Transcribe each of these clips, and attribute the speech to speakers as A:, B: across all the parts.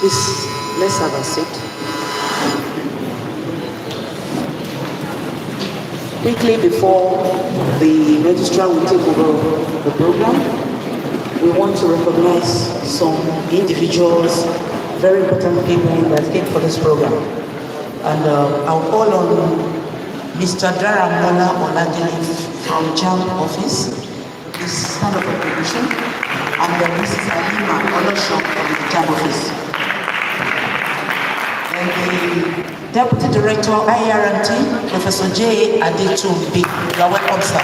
A: Please, let's have a seat. Quickly, before the registrar will take over the program, we want to recognize some individuals, very important people that came for this program. And I'll call on Mr. Daramola Oladele from JAM office. This is stand up for position. And then Mrs. Halima Olosho from the JAM office. And the Deputy Director, IRMT, Professor J. Adetumbi. You are welcome, sir.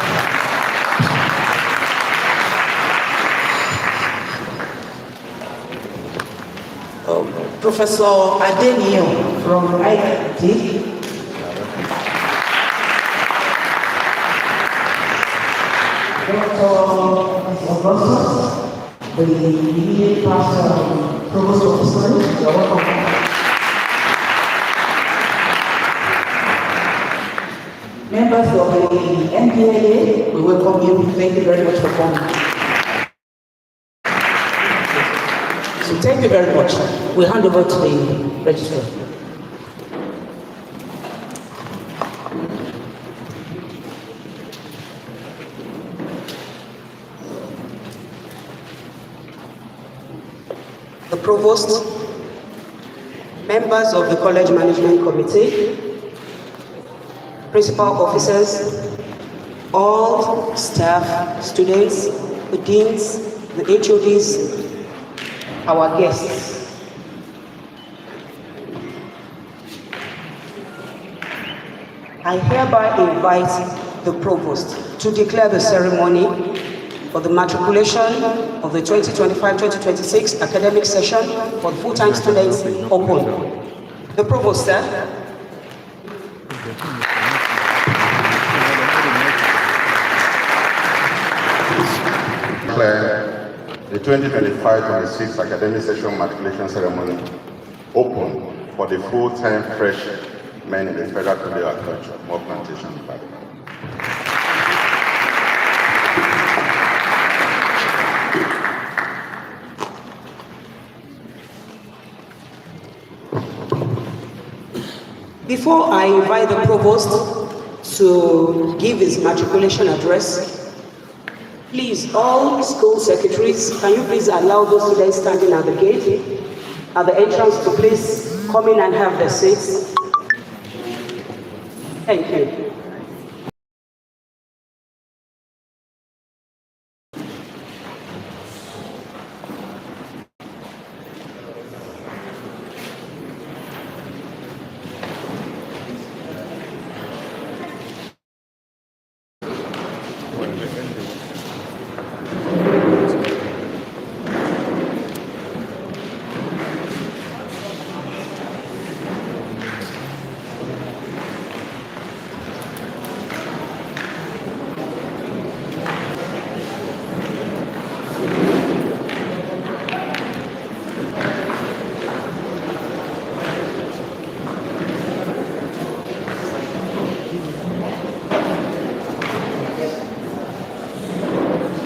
A: Professor Adenio from IRMT. Dr. Augustus, the immediate pastor, Provost Officer. You are welcome. Members of the NPIA, we welcome you. Thank you very much for coming. So thank you very much. We'll hand over to the registrar. The Provost, members of the College Management Committee, principal officers, all staff, students, the deans, the HODs, our guests. I hereby invite the Provost to declare the ceremony for the matriculation of the 2025-2026 academic session for full-time students open. The Provost, sir.
B: Declare the 2025-26 academic session matriculation ceremony open for the full-time freshmen in the Federal College of Agriculture, More Plantation Department.
A: Before I invite the Provost to give his matriculation address, please, all school secretaries, can you please allow those students standing at the gate, at the entrance, to please come in and have their seats? Thank you.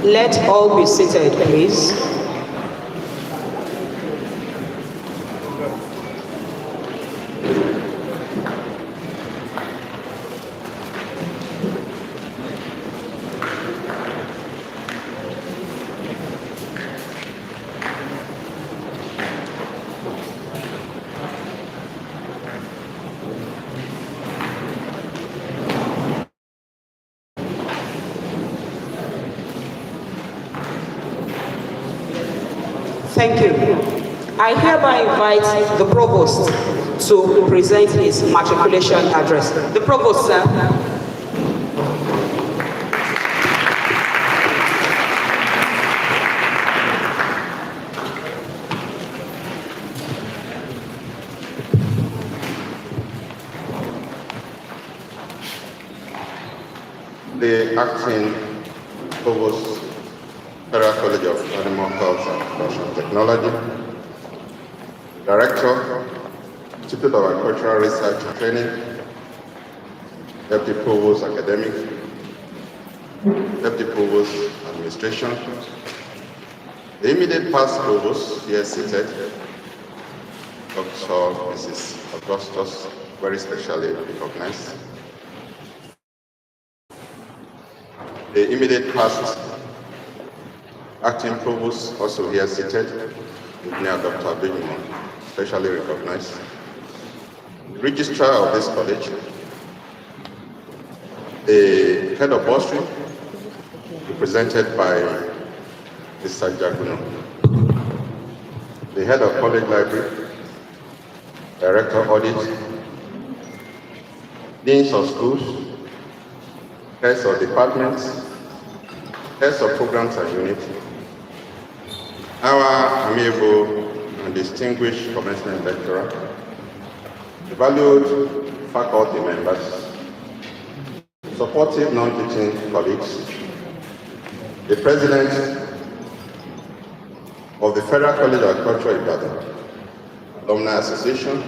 A: Let all be seated, please. Thank you. I hereby invite the Provost to present his matriculation address. The Provost, sir.
B: The acting Provost, Federal College of Animal Health and Production Technology, Director, Institute of Agricultural Research and Training, Deputy Provost Academic, Deputy Provost Administration, the immediate past Provost here seated, Dr. Mrs. Augustus, very specially recognized. The immediate past acting provost, also here seated, Engineer Dr. Benjamin, specially recognized. The registrar of this college, the head of bursary, represented by Mr. Jaguno, the head of college library, director audit, deans of schools, heads of departments, heads of programs and units, our amiable and distinguished commencement lecturer, the valued faculty members, supportive non-teaching colleagues, the president of the Federal College of Agriculture Ibadan, Alumni Association,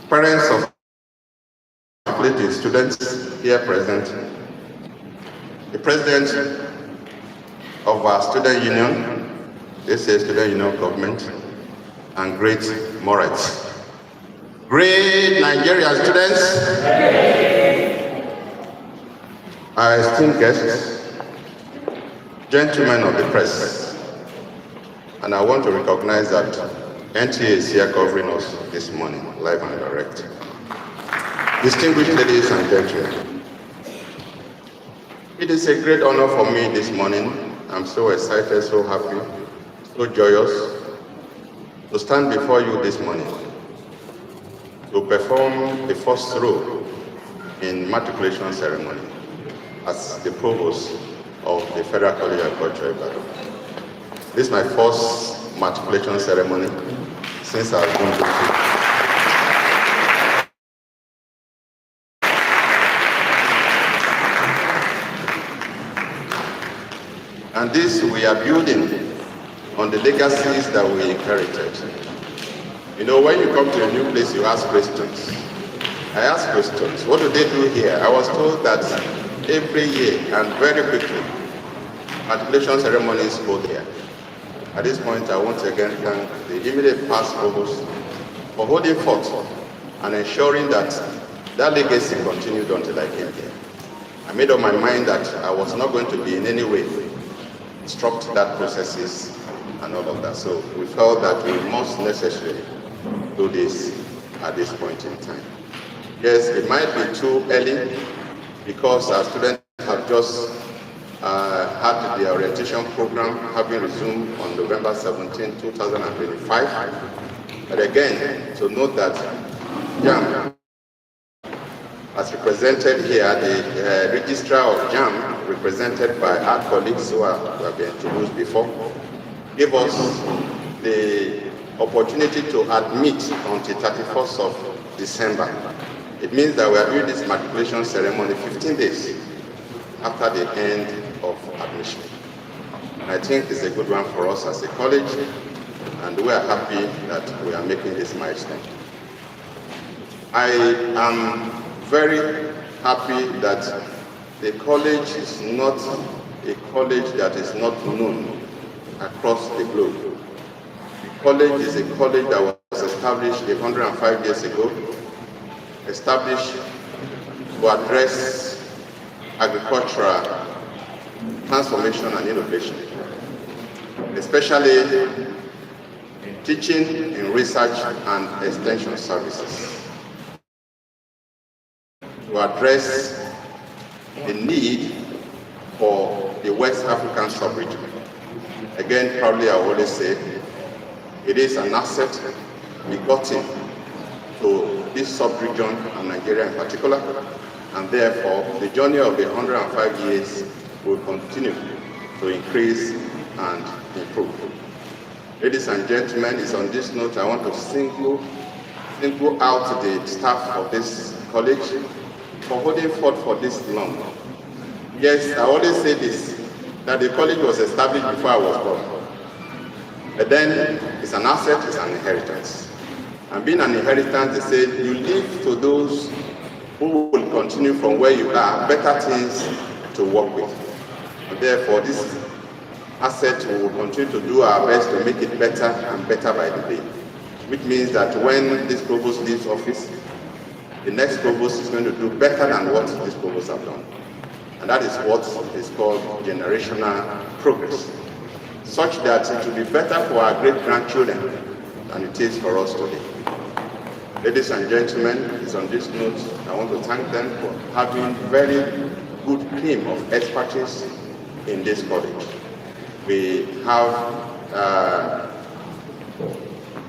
B: parents of faculty students here present, the president of our student union, this is student union government, and great Moritz. Great Nigerian students, our esteemed guests, gentlemen of the press, and I want to recognize that NTA is here covering us this morning, live and direct. Distinguished ladies and gentlemen, it is a great honor for me this morning. I'm so excited, so happy, so joyous to stand before you this morning to perform the first role in matriculation ceremony as the provost of the Federal College of Agriculture Ibadan. This is my first matriculation ceremony since I've gone to school. And this we are building on the legacies that we inherited. You know, when you come to a new place, you ask questions. I ask questions. What do they do here? I was told that every year and very quickly, matriculation ceremonies hold here. At this point, I want to again thank the immediate past provost for holding forth and ensuring that that legacy continued until I came here. I made up my mind that I was not going to be in any way disrupt that processes and all of that. So we felt that we must necessarily do this at this point in time. Yes, it might be too early because our students have just had the orientation program having resumed on November 17, 2025. But again, to note that JAM, as represented here, the registrar of JAM, represented by our colleagues who have been introduced before, gave us the opportunity to admit until 31st of December. It means that we are doing this matriculation ceremony 15 days after the end of admission. And I think it's a good one for us as a college, and we are happy that we are making this milestone. I am very happy that the college is not a college that is not known across the globe. The college is a college that was established 105 years ago, established to address agricultural transformation and innovation, especially in teaching, in research and extension services, to address the need for the West African sub-region. Again, probably I always say, it is an asset begotten to this sub-region and Nigeria in particular, and therefore the journey of the 105 years will continue to increase and improve. Ladies and gentlemen, it's on this note I want to single out the staff of this college for holding forth for this long. Yes, I always say this, that the college was established before I was born. But then it's an asset, it's an inheritance. And being an inheritance, they say you leave to those who will continue from where you are better things to work with. And therefore, this asset, we will continue to do our best to make it better and better by the day. Which means that when this provost leaves office, the next provost is going to do better than what this provost have done. And that is what is called generational progress, such that it will be better for our great-grandchildren than it is for us today. Ladies and gentlemen, it's on this note, I want to thank them for having very good team of expertise in this college. We have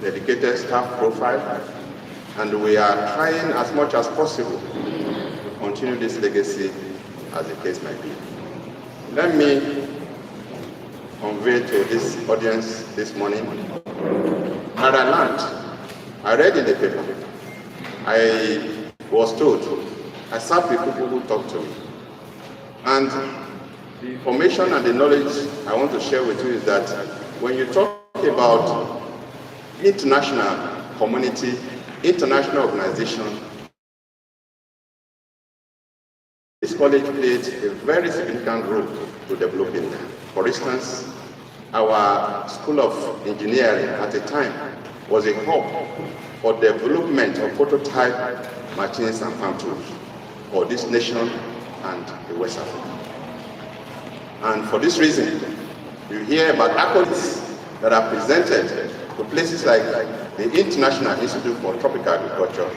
B: dedicated staff profile, and we are trying as much as possible to continue this legacy as the case might be. Let me convey to this audience this morning that I read in the paper, I was told, I sat with people who talked to me, and the information and the knowledge I want to share with you is that when you talk about international community, international organization, this college played a very significant role to developing them. For instance, our School of Engineering at the time was a hub for development of prototype machines and farm tools for this nation and the West Africa. And for this reason, you hear about accolades that are presented to places like the International Institute for Tropical Agriculture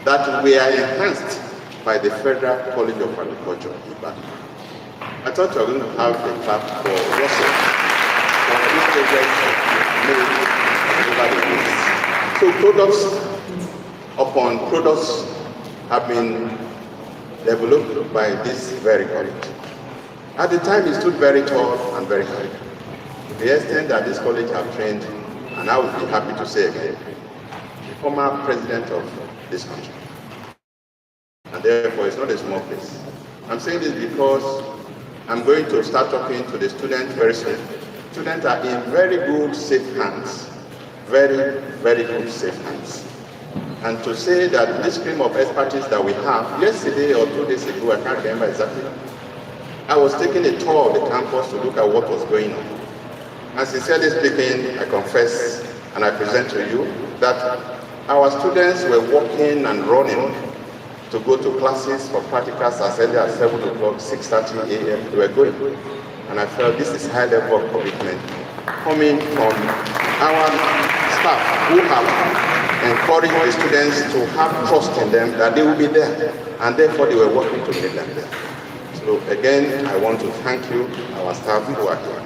B: that were enhanced by the Federal College of Agriculture in Ibadan. I thought we were going to have a clap for Russell for this project made over the years. So products upon products have been developed by this very college. At the time, it stood very tall and very high, to the extent that this college have trained, and I would be happy to say again, the former president of this country. And therefore, it's not a small place. I'm saying this because I'm going to start talking to the students very soon. Students are in very good, safe hands. Very, very good, safe hands. And to say that this stream of expertise that we have, yesterday or 2 days ago, I can't remember exactly, I was taking a tour of the campus to look at what was going on. And sincerely speaking, I confess and I present to you that our students were walking and running to go to classes for practicals as early as 7 o'clock, 6:30 a.m. They were going. And I felt this is high level of commitment coming from our staff who have encouraged the students to have trust in them that they will be there. And therefore they were working to get them there. So again, I want to thank you, our staff who are here.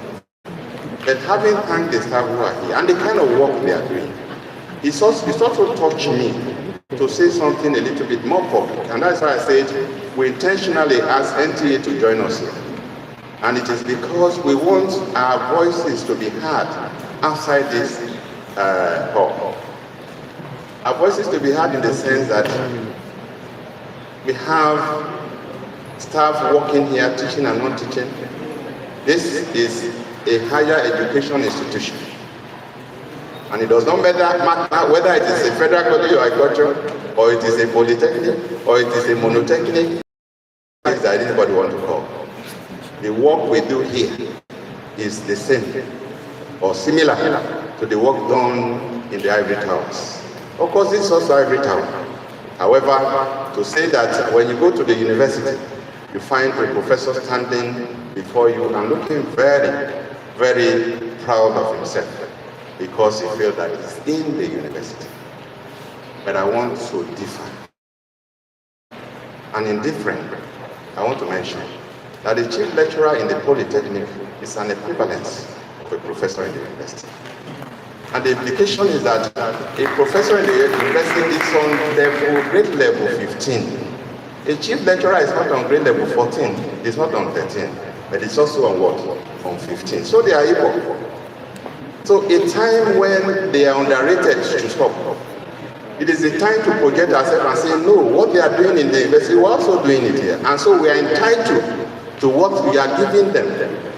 B: But having thanked the staff who are here and the kind of work they are doing, it's also touched me to say something a little bit more public. And that's why I said we intentionally asked NTA to join us here. And it is because we want our voices to be heard outside this hall. Our voices to be heard in the sense that we have staff working here, teaching and non-teaching. This is a higher education institution. And it does not matter whether it is a federal college of agriculture, or it is a polytechnic, or it is a monotechnic, as that anybody want to call. The work we do here is the same or similar to the work done in the ivory towers. Of course, this is also ivory tower. However, to say that when you go to the university, you find a professor standing before you and looking very, very proud of himself because he feels that he's in the university. But I want to differ. And in different, I want to mention that the chief lecturer in the Polytechnic is an equivalence of a professor in the university. And the implication is that a professor in the university is on grade level 15. A chief lecturer is not on grade level 14, it's not on 13, but it's also on what? On 15. So they are equal. So a time when they are underrated should stop. It is a time to project ourselves and say, no, what they are doing in the university, we're also doing it here. And so we are entitled to what we are giving them.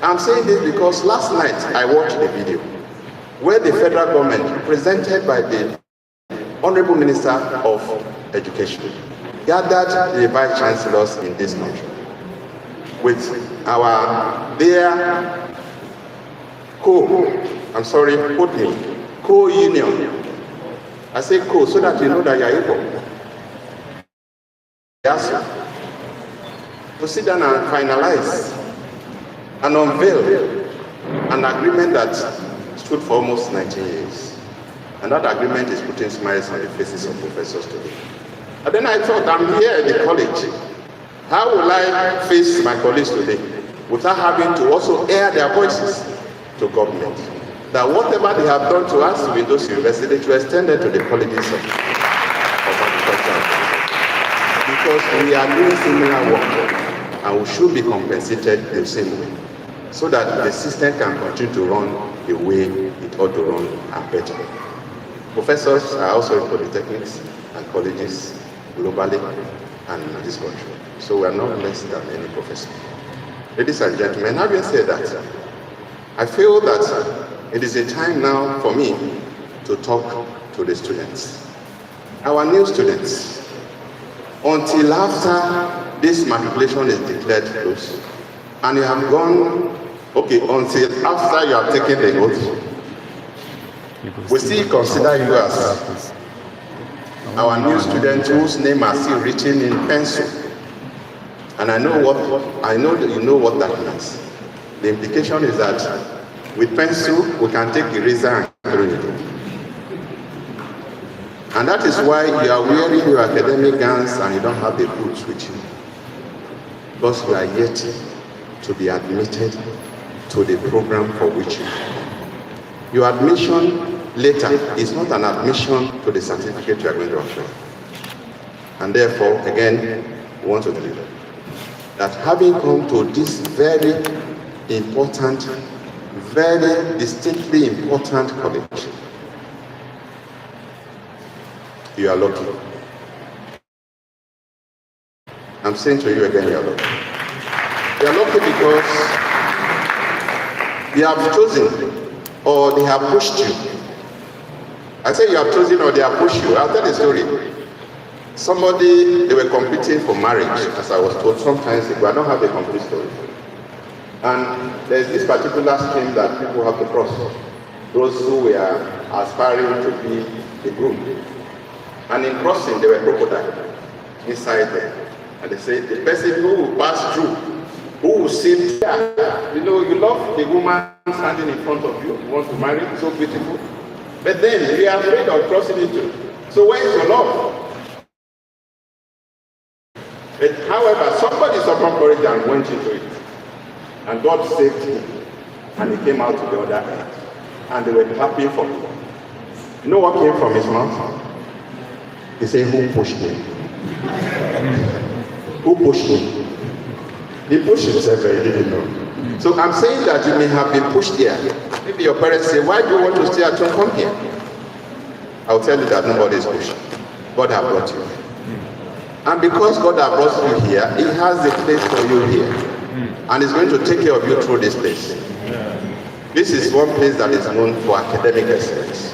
B: I'm saying this because last night I watched the video where the federal government, represented by the Honorable Minister of Education, gathered the vice chancellors in this country with their co-union. I say co so that you know that you are equal. Yes. To sit down and finalize and unveil an agreement that stood for almost 19 years. And that agreement is putting smiles on the faces of professors today. And then I thought, I'm here at the college. How will I face my colleagues today without having to also air their voices to government? That whatever they have done to us with those universities, to extend it to the colleges of agriculture. Because we are doing similar work and we should be compensated the same way, so that the system can continue to run the way it ought to run and better. Professors are also in polytechnics and colleges globally and in this country. So we are not less than any professor. Ladies and gentlemen, having said that, I feel that it is a time now for me to talk to the students. Our new students, until after this matriculation is declared closed, and you have gone, okay, until after you have taken the oath, we still consider you as our new students whose name are still written in pencil. And I know that you know what that means. The implication is that with pencil, we can take eraser and throw it. And that is why you are wearing your academic gowns and you don't have the boots with you. Because you are yet to be admitted to the program for which you are. Your admission later is not an admission to the certificate you are going to obtain. And therefore, again, we want to tell you that having come to this very important, very distinctly important college, you are lucky. I'm saying to you again, you are lucky. You are lucky because you have chosen or they have pushed you. I say you have chosen or they have pushed you. I'll tell the story. Somebody, they were competing for marriage, as I was told some time ago. I don't have the complete story. And there's this particular stream that people have to cross. Those who were aspiring to be the group. And in crossing, there were crocodiles inside there. And they say, the person who will pass through, who will sit there, you know, you love the woman standing in front of you, you want to marry, so beautiful. But then you are afraid of crossing into. So where is your love? But however, somebody suffered courage and went into it. And God saved him. And he came out to the other end. And they were clapping for him. You know what came from his mouth? He said, who pushed me? Who pushed me? He pushed himself, but he didn't know. So I'm saying that you may have been pushed here. Maybe your parents say, why do you want to stay at home? Come here. I'll tell you that nobody is pushing. God has brought you here. And because God has brought you here, he has a place for you here. And he's going to take care of you through this place. This is one place that is known for academic excellence.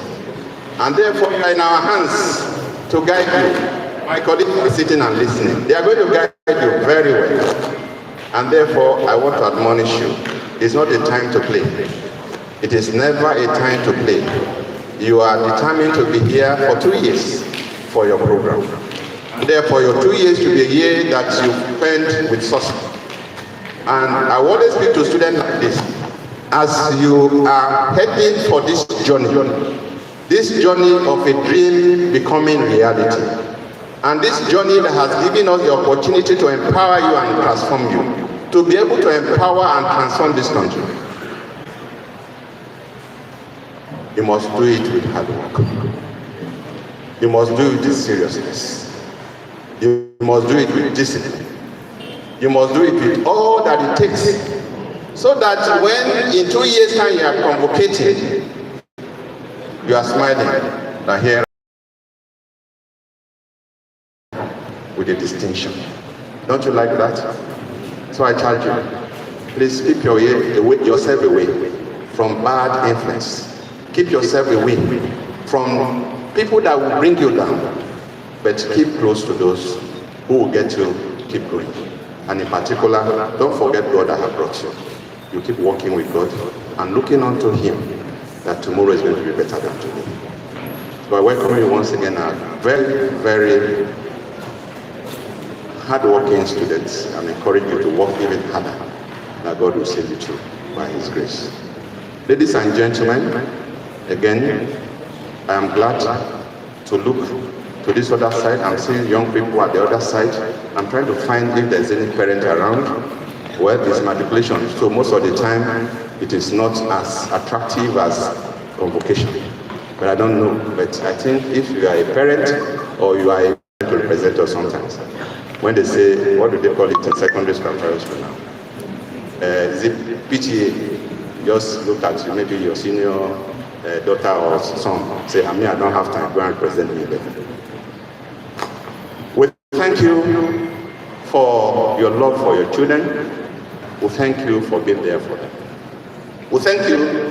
B: And therefore you are in our hands to guide you. My colleagues are sitting and listening. They are going to guide you very well. And therefore, I want to admonish you. It's not a time to play. It is never a time to play. You are determined to be here for 2 years for your program. And therefore, your 2 years to be a year that you spend with success. And I always speak to students like this. As you are heading for this journey of a dream becoming reality, and this journey that has given us the opportunity to empower you and transform you, to be able to empower and transform this country, you must do it with hard work. You must do it with seriousness. You must do it with discipline. You must do it with all that it takes, so that when in 2 years' time you are convocated, you are smiling that here with a distinction. Don't you like that? So I charge you, please keep yourself away from bad influence. Keep yourself away from people that will bring you down, but keep close to those who will get you keep going. And in particular, don't forget God that has brought you. you keep working with God and looking unto Him that tomorrow is going to be better than today. So I welcome you once again, our very, very hard-working students. I'm encouraging you to work even harder, that God will save you through by His grace. Ladies and gentlemen, again, I am glad to look to this other side. I'm seeing young people at the other side. I'm trying to find if there's any parent around. Well, it's matriculation, so most of the time it is not as attractive as convocation. But I don't know. But I think if you are a parent or you are a representative sometimes, when they say, what do they call it in secondary school and primary school now? Is it PTA? Just look at maybe your senior daughter or son, say, I don't have time, go and present me better. We thank you for your love for your children. We thank you for being there for them. We thank you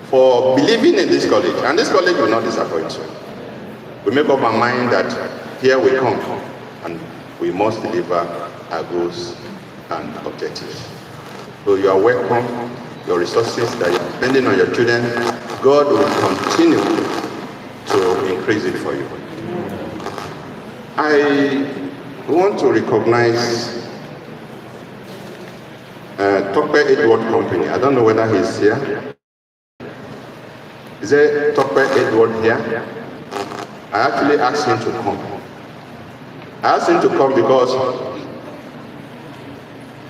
B: for believing in this college, and this college will not disappoint you. We make up our mind that here we come, and we must deliver our goals and objectives. So you are welcome. Your resources that you are spending on your children, God will continue to increase it for you. I want to recognize Tope Edward Company. I don't know whether he's here. Is there Tope Edward here? I actually asked him to come. I asked him to come because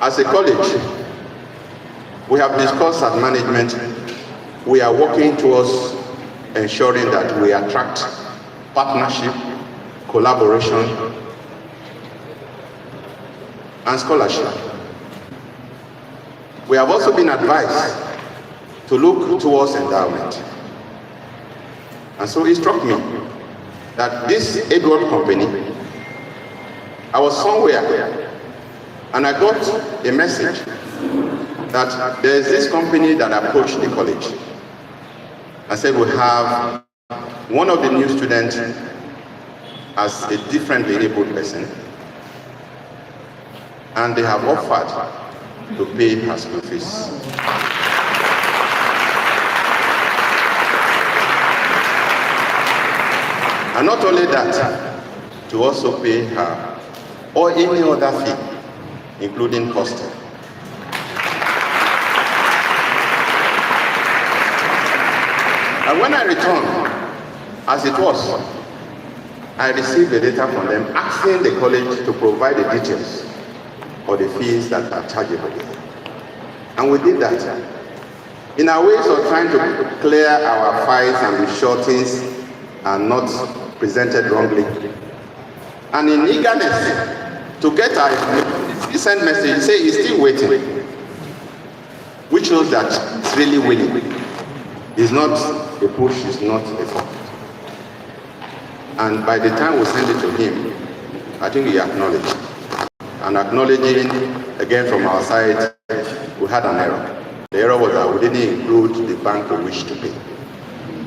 B: as a college, we have discussed at management, we are working towards ensuring that we attract partnership, collaboration, and scholarship. We have also been advised to look towards endowment. And so it struck me that this Edward Company, I was somewhere and I got a message that there is this company that approached the college. I said we have one of the new students as a differently abled person, and they have offered to pay her school fees. And not only that, to also pay her or any other fee, including hostel. And when I returned, as it was, I received a letter from them asking the college to provide the details of the fees that are chargeable. And we did that. In our ways of trying to clear our files and be sure things are not presented wrongly. And in eagerness to get our information, he sent message, he said he's still waiting, which shows that he's really willing. It's not a push, it's not a force. And by the time we send it to him, I think he acknowledged. And acknowledging, again from our side, we had an error. The error was that we didn't include the bank we wish to pay.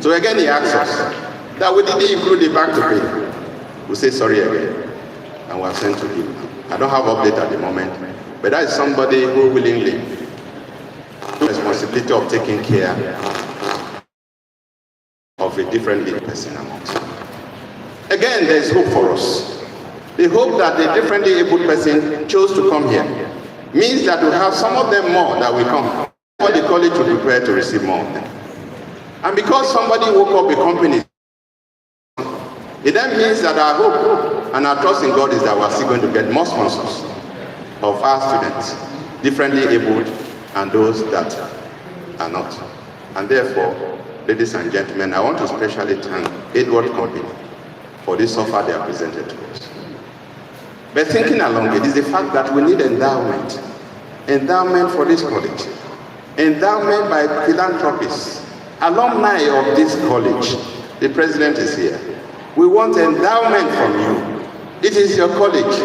B: So again, he asked us that we didn't include the bank to pay. We say sorry again, and we have sent to him. I don't have update at the moment, but that is somebody who willingly took the responsibility of taking care of a differently person amongst us. Again, there is hope for us. The hope that the differently able person chose to come here means that we have some of them more that will come. For the college to prepare to receive more of them. And because somebody woke up a company, it then means that our hope and our trust in God is that we are still going to get more sponsors of our students, differently abled and those that are not. And therefore, ladies and gentlemen, I want to especially thank Edward Company for this offer they have presented to us. But thinking along it is the fact that we need endowment. Endowment for this college. Endowment by philanthropists, alumni of this college. The president is here. We want endowment from you. It is your college.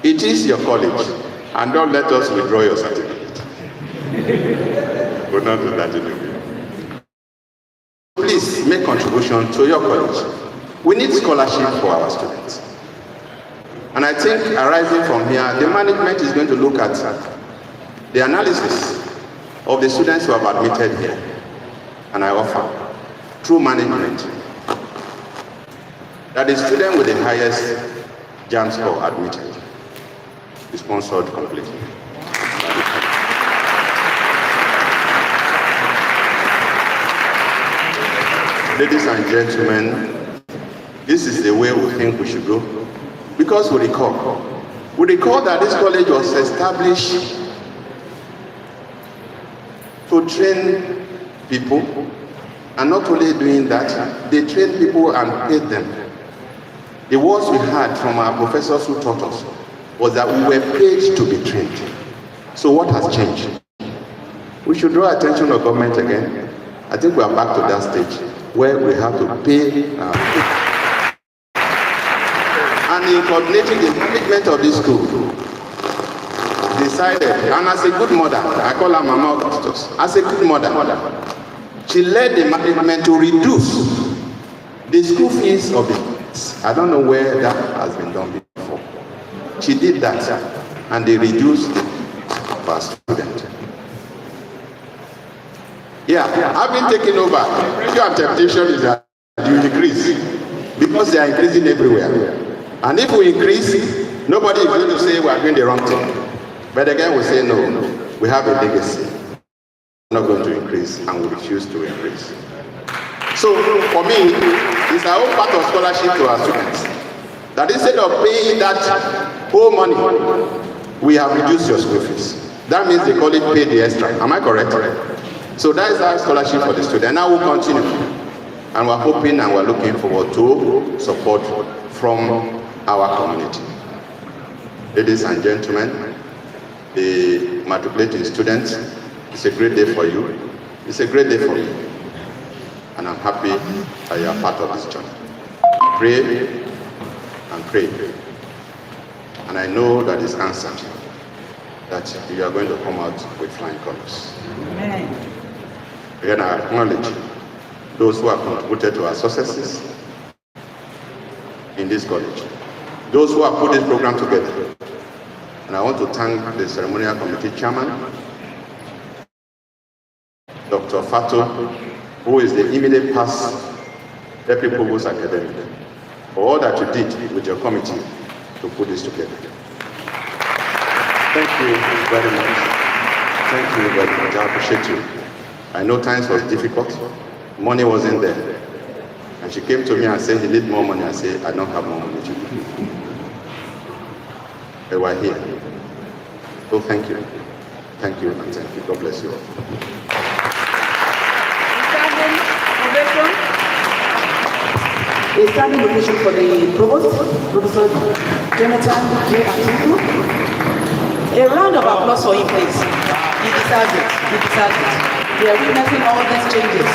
B: It is your college. And don't let us withdraw your certificate. We'll not do that in a way. Please make contribution to your college. We need scholarship for our students. And I think arising from here, the management is going to look at the analysis of the students who have admitted here, and I offer, through management, that the student with the highest JAMB score admitted is sponsored completely. Ladies and gentlemen, this is the way we think we should go, because we recall that this college was established to train people, and not only doing that, they train people and paid them. The words we had from our professors who taught us was that we were paid to be trained. So what has changed? We should draw attention to government again. I think we are back to that stage where we have to pay our people. And in coordinating the management of this school, decided, and as a good mother, I call her Mama Augustus, as a good mother, she led the management to reduce the school fees of the, I don't know where that has been done before. She did that, and they reduced the per student. Yeah, I've been taking over. Pressure and temptation is that you decrease, because they are increasing everywhere. And if we increase, nobody is going to say we are doing the wrong thing. But again, we say no, we have a legacy. We're not going to increase, and we refuse to increase. So for me, it's our own part of scholarship to our students. That instead of paying that whole money, we have reduced your school fees. That means they call it pay the extra. Am I correct? So that is our scholarship for the student. Now we'll continue. And we're hoping and we're looking forward to support from our community. Ladies and gentlemen, the matriculating students, it's a great day for you. It's a great day for me. And I'm happy that you are part of this journey. Pray and pray. And I know that it's answered, that you are going to come out with flying colors.
A: Amen.
B: Again, I acknowledge those who have contributed to our successes in this college, those who have put this program together. And I want to thank the ceremonial committee chairman, Dr. Fato, who is the immediate past Deputy Provost Academic, for all that you did with your committee to put this together. Thank you very much. Thank you very much. I appreciate you. I know times was difficult. Money wasn't there. And she came to me and said, "You need more money." I said, "I don't have more money to give." They were here. So thank you. Thank you and thank you. God bless you all.
A: A standing ovation for the Provost, Professor Jonathan J. Atiku. A round of applause for him, please. He deserves it. He deserves it. We are witnessing all these changes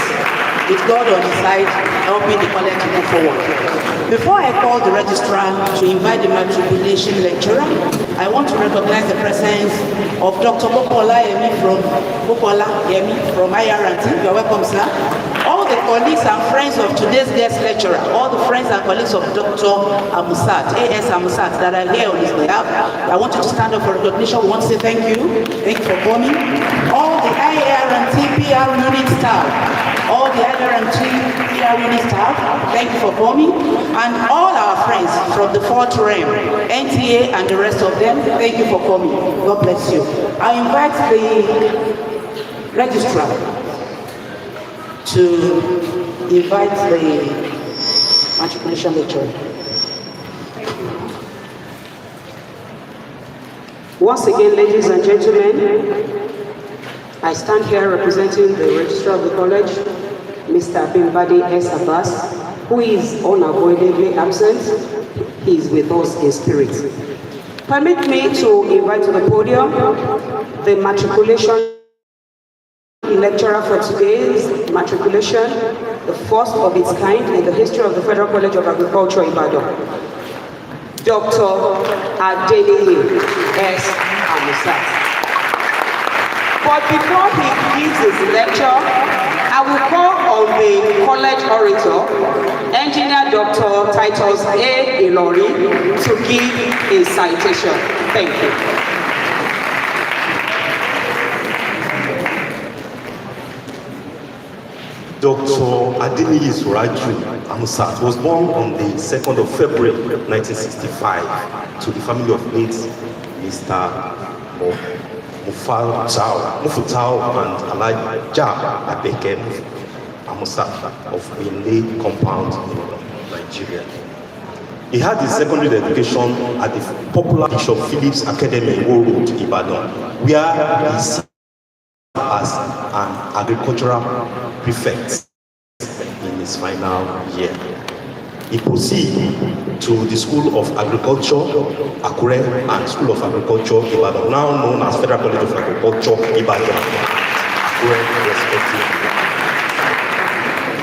A: with God on his side, helping the college to move forward. Before I call the registrar to invite the matriculation lecturer, I want to recognize the presence of Dr. Bokola Yemi from IRT. You are welcome, sir. All the colleagues and friends of today's guest lecturer, all the friends and colleagues of Dr. Amusat, A.S. Amusat, that are here on his behalf, I want you to stand up for recognition. We want to say thank you. Thank you for coming. All the IRT PR unit staff, all the IRT PR unit staff, thank you for coming. And all our friends from the fourth realm, NTA and the rest of them, thank you for coming. God bless you. I invite the registrar to invite the matriculation lecturer.
C: Once again, ladies and gentlemen, I stand here representing the registrar of the college, Mr. Abimbadi S. Abbas, who is unavoidably absent. He is with us in spirit. Permit me to invite to the podium the matriculation lecturer for today's matriculation, the first of its kind in the history of the Federal College of Agriculture, Ibadan, Dr. Adeniyi S. Amusat. But before he gives his lecture, I will call on the college orator, Engineer Dr. Titus A. Ilori, to give a citation. Thank you.
D: Dr. Adeniyi Suraju Amusat was born on the 2nd of February 1965 to the family of late Mr. Mufutau and Alaja Abeke Amusat of Bele compound in Nigeria. He had his secondary education at the popular Bishop Phillips Academy in Iwo Road, Ibadan, where he served as an agricultural prefect in his final year. He proceeded to the School of Agriculture, Akure, and School of Agriculture, Ibadan, now known as Federal College of Agriculture, Ibadan, Akure, respectively.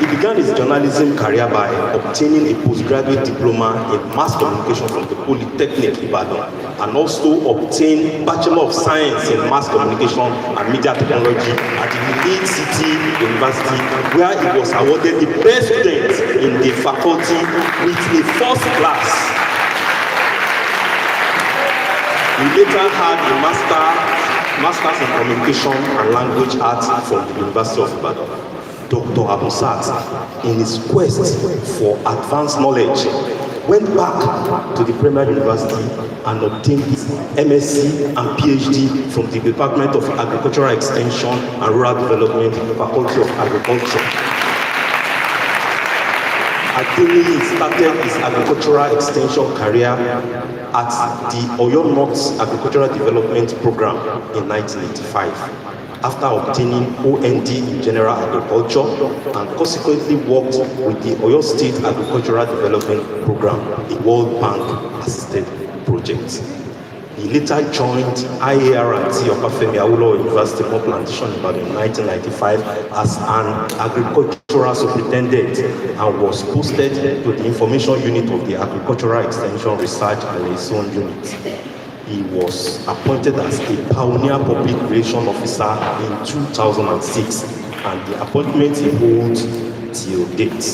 D: He began his journalism career by obtaining a postgraduate diploma in mass communication from the Polytechnic Ibadan, and also obtained Bachelor of Science in Mass Communication and Media Technology at the Lead City University, where he was awarded the best student in the faculty with a first class. He later had a master's in Communication and Language Arts from the University of Ibadan. Dr. Amusat, in his quest for advanced knowledge, went back to the primary university and obtained his MSc and PhD from the Department of Agricultural Extension and Rural Development, Faculty of Agriculture. Adeniyi started his agricultural extension career at the Oyo North Agricultural Development Program in 1985. After obtaining OND in General Agriculture, and consequently worked with the Oyo State Agricultural Development Program, a World Bank assisted project. He later joined IART of Obafemi Awolowo University, More Plantation, Ibadan in 1995 as an agricultural superintendent, and was posted to the information unit of the Agricultural Extension Research and Liaison Unit. He was appointed as a pioneer public relations officer in 2006, and the appointment he holds till date.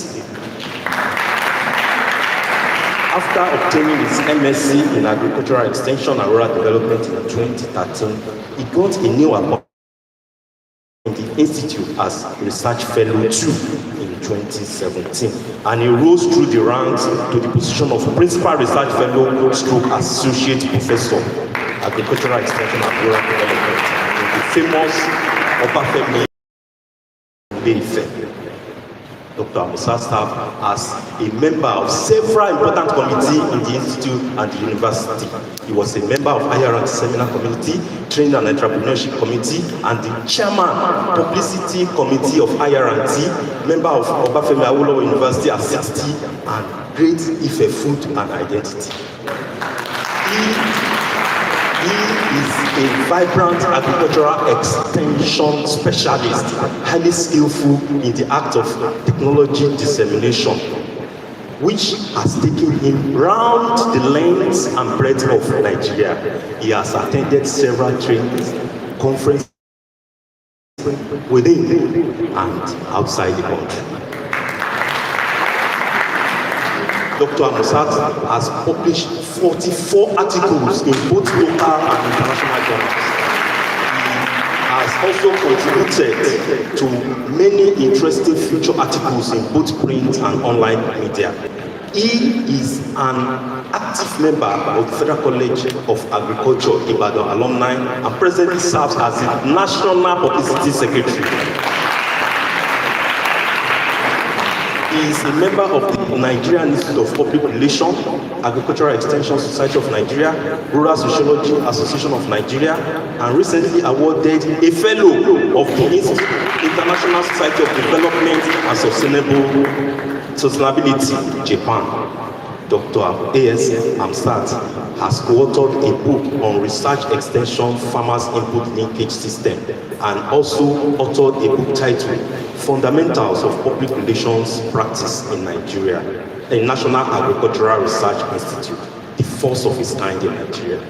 D: After obtaining his MSc in Agricultural Extension and Rural Development in 2013, he got a new appointment in the Institute as Research Fellow 2 in 2017, and he rose through the ranks to the position of Principal Research Fellow stroke Associate Professor, Agricultural Extension and Rural Development in the famous Obafemi Awolowo. Dr. Amusat served as a member of several important committees in the Institute and the University. He was a member of IRT Seminar Committee, Training and Entrepreneurship Committee, and the Chairman, Publicity Committee of IRT, member of Obafemi Awolowo University at 60, and Great Ife Food and Identity. He is a vibrant agricultural extension specialist, highly skillful in the act of technology dissemination, which has taken him round the length and breadth of Nigeria. He has attended several trainings, conferences within and outside the country. Dr. Amusat has published 44 articles in both local and international journals. He has also contributed to many interesting feature articles in both print and online media. He is an active member of the Federal College of Agriculture, Ibadan alumni, and presently serves as the National Publicity Secretary. He is a member of the Nigerian Institute of Public Relations, Agricultural Extension Society of Nigeria, Rural Sociology Association of Nigeria, and recently awarded a Fellow of the International Society of Development and Sustainability, Japan. Dr. A.S. Amusat has co-authored a book on research extension farmers input linkage system, and also authored a book titled Fundamentals of Public Relations Practice in Nigeria, a National Agricultural Research Institute, the first of its kind in Nigeria,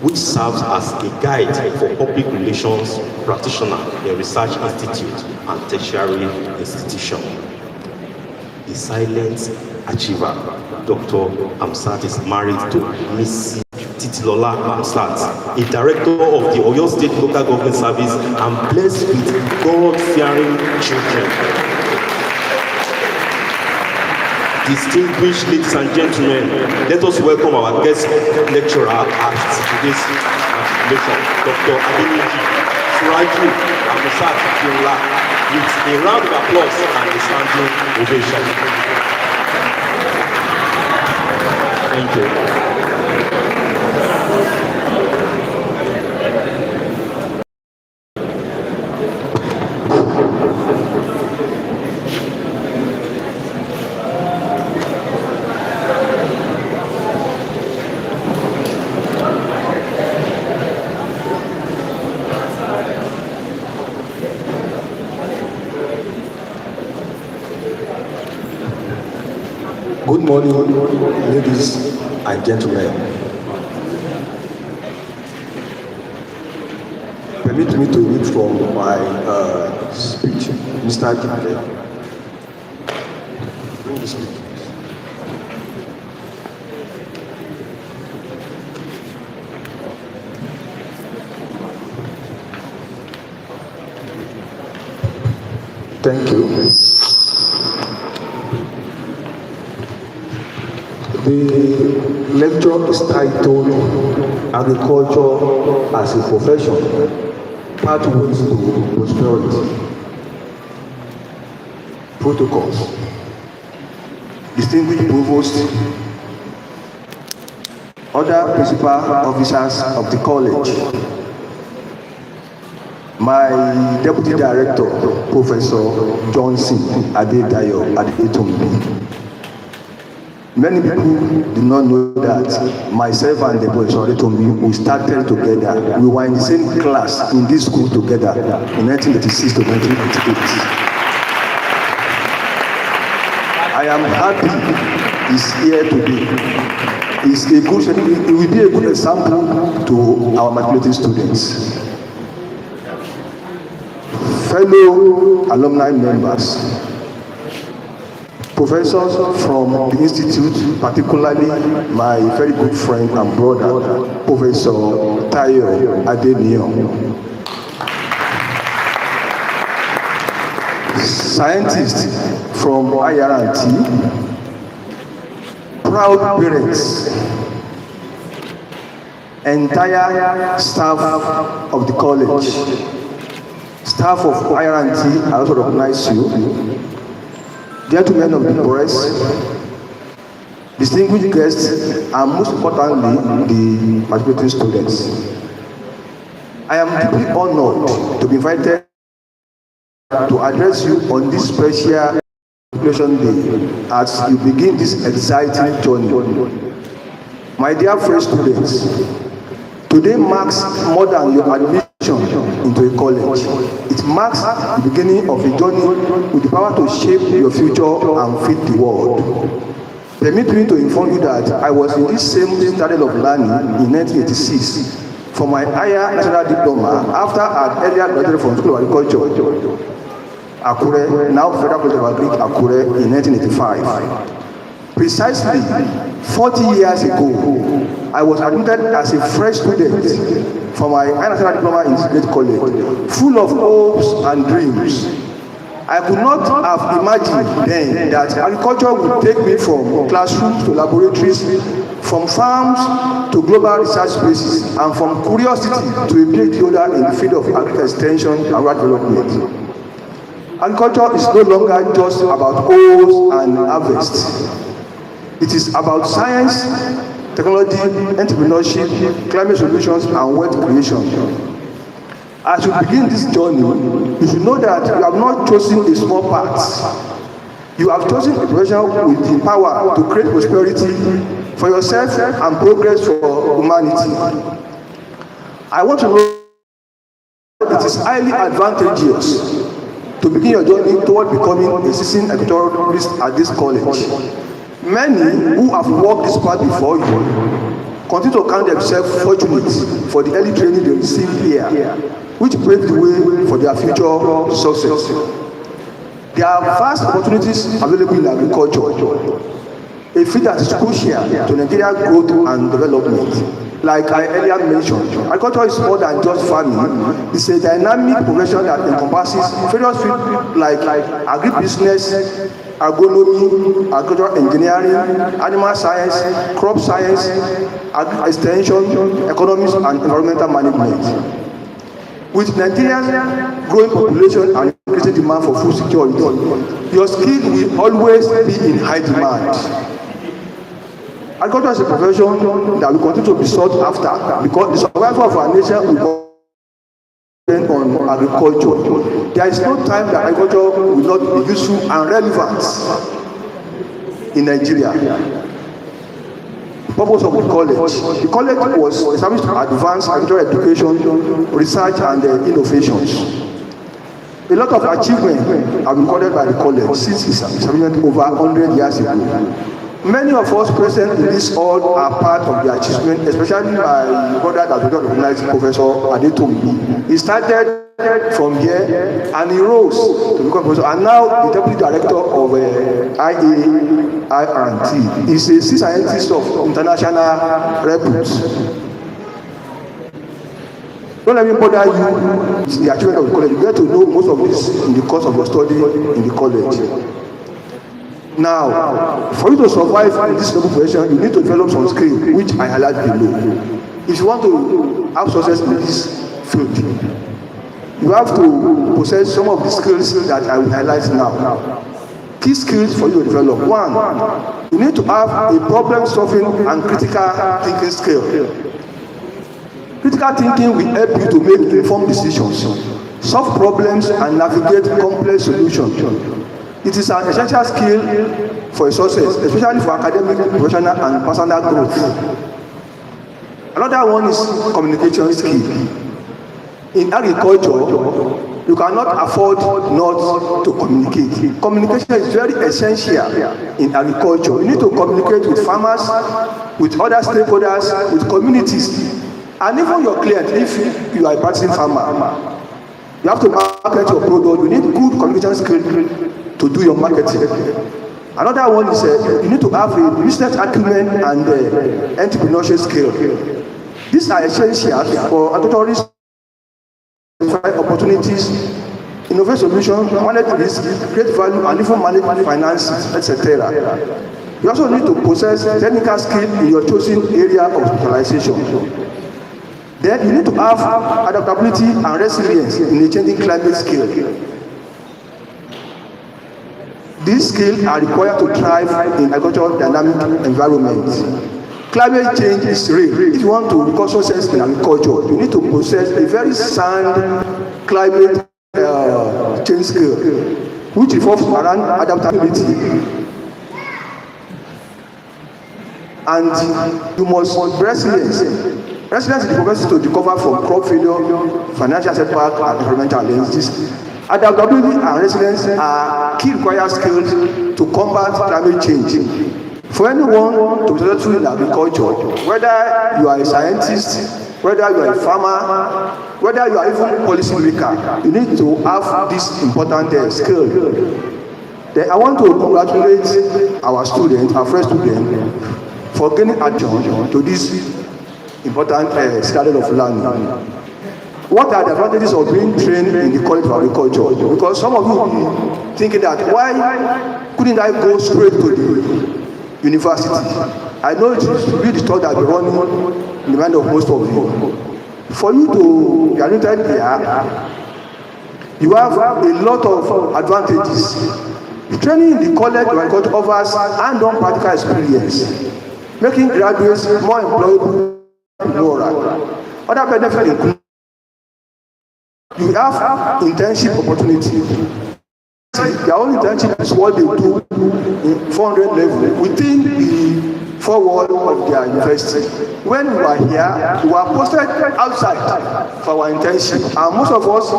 D: which serves as a guide for public relations practitioners in research institute and tertiary institution. A silent achiever, Dr. Amusat is married to Miss Titilola Amusat, a director of the Oyo State Local Government Service, and blessed with God-fearing children. Distinguished ladies and gentlemen, let us welcome our guest lecturer at today's lecture, Dr. Adeniji Suraju Amusat Kinla, with a round of applause and a standing ovation. Thank you.
E: Good morning, ladies and gentlemen. Permit me to read from my speech, Mr. Kipling. Bring the speech. Thank you. The lecture is titled Agriculture as a Profession, Pathways to Prosperity. Protocols. Distinguished Provost, other principal officers of the college, my Deputy Director, Professor Johnson Adedayo Adetombi. Many people do not know that myself and the Professor Adetombi, we started together. We were in the same class in this school together in 1986 to 1988. I am happy he's here today. It will be a good example to our matriculating students. Fellow alumni members, professors from the institute, particularly my very good friend and brother, Professor Tayo Adeniran. Scientists from IRT, proud parents, entire staff of the college, staff of IRT, I also recognize you. Gentlemen of the press, distinguished guests, and most importantly, the matriculating students. I am deeply honored to be invited to address you on this special Matriculation Day as you begin this exciting journey. My dear fellow students, today marks more than your admission into a college. It marks the beginning of a journey with the power to shape your future and feed the world. Permit me to inform you that I was in this same standard of learning in 1986 for my higher national diploma after an earlier graduate from School of Agriculture, Akure, now Federal College of Agric, Akure, in 1985. Precisely 40 years ago, I was admitted as a fresh student for my higher national diploma in this great college, full of hopes and dreams. I could not have imagined then that agriculture would take me from classrooms to laboratories, from farms to global research spaces, and from curiosity to a PhD holder in the field of agricultural extension and rural development. Agriculture is no longer just about hoes and harvest. It is about science, technology, entrepreneurship, climate solutions, and wealth creation. As you begin this journey, you should know that you have not chosen a small part. You have chosen a profession with the power to create prosperity for yourself and progress for humanity. I want to know that it is highly advantageous to begin your journey toward becoming a seasoned agriculturalist at this college. Many who have walked this path before you continue to count themselves fortunate for the early training they received here, which paved the way for their future success. There are vast opportunities available in agriculture, a field that is crucial to Nigeria's growth and development. Like I earlier mentioned, agriculture is more than just farming. It's a dynamic profession that encompasses various fields like agribusiness, agronomy, agricultural engineering, animal science, crop science, extension, economics, and environmental management. With Nigeria's growing population and increasing demand for food security, your skill will always be in high demand. Agriculture is a profession that will continue to be sought after because the survival of our nation will depend on agriculture. There is no time that agriculture will not be useful and relevant in Nigeria. Purpose of the college. The college was established to advance agricultural education, research, and innovations. A lot of achievements have been recorded by the college since its establishment over 100 years ago. Many of us present in this hall are part of the achievement, especially my brother that we don't recognize, Professor Adetomi. He started from here and he rose to become professor, and now the deputy director of IART. He's a sea scientist of international repute. Don't let me bother you. It's the achievement of the college. You get to know most of this in the course of your study in the college. Now, for you to survive in this noble profession, you need to develop some skills, which I highlight below. If you want to have success in this field, you have to possess some of the skills that I will highlight now. Key skills for you to develop. One, you need to have a problem-solving and critical thinking skill. Critical thinking will help you to make informed decisions, solve problems, and navigate complex solutions. It is an essential skill for success, especially for academic, professional, and personal growth. Another one is communication skill. In agriculture, you cannot afford not to communicate. Communication is very essential in agriculture. You need to communicate with farmers, with other stakeholders, with communities, and even your client. If you are a practicing farmer, you have to market your product. You need good communication skills to do your marketing. Another one is you need to have a business acumen and entrepreneurship skill. These are essential for agriculturists to find opportunities, innovate solutions, manage risk, create value, and even manage finances, etc. You also need to possess technical skill in your chosen area of specialization. Then you need to have adaptability and resilience in a changing climate skill. These skills are required to thrive in agricultural dynamic environment. Climate change is real. If you want to record success in agriculture, you need to possess a very sound climate change skill, which revolves around adaptability. And you must resilience. Resilience is the capacity to recover from crop failure, financial setback, and environmental challenges. Adaptability and resilience are key required skills to combat climate change. For anyone to be successful in agriculture, whether you are a scientist, whether you are a farmer, whether you are even a policy maker, you need to have this important skill. Then I want to congratulate our students, our first student, for gaining admission to this important standard of learning. What are the advantages of being trained in the College of Agriculture? Because some of you will be thinking that why couldn't I go straight to the university? I know it is really the thought that will run in the mind of most of you. For you to be admitted here, you have a lot of advantages. Training in the College of Agriculture offers hands-on practical experience, making graduates more employable and moral. Other benefits include you have internship opportunity. Their own internship is what they do in 400 level within the 4 walls of their university. When we are here, we are posted outside for our internship, and most of us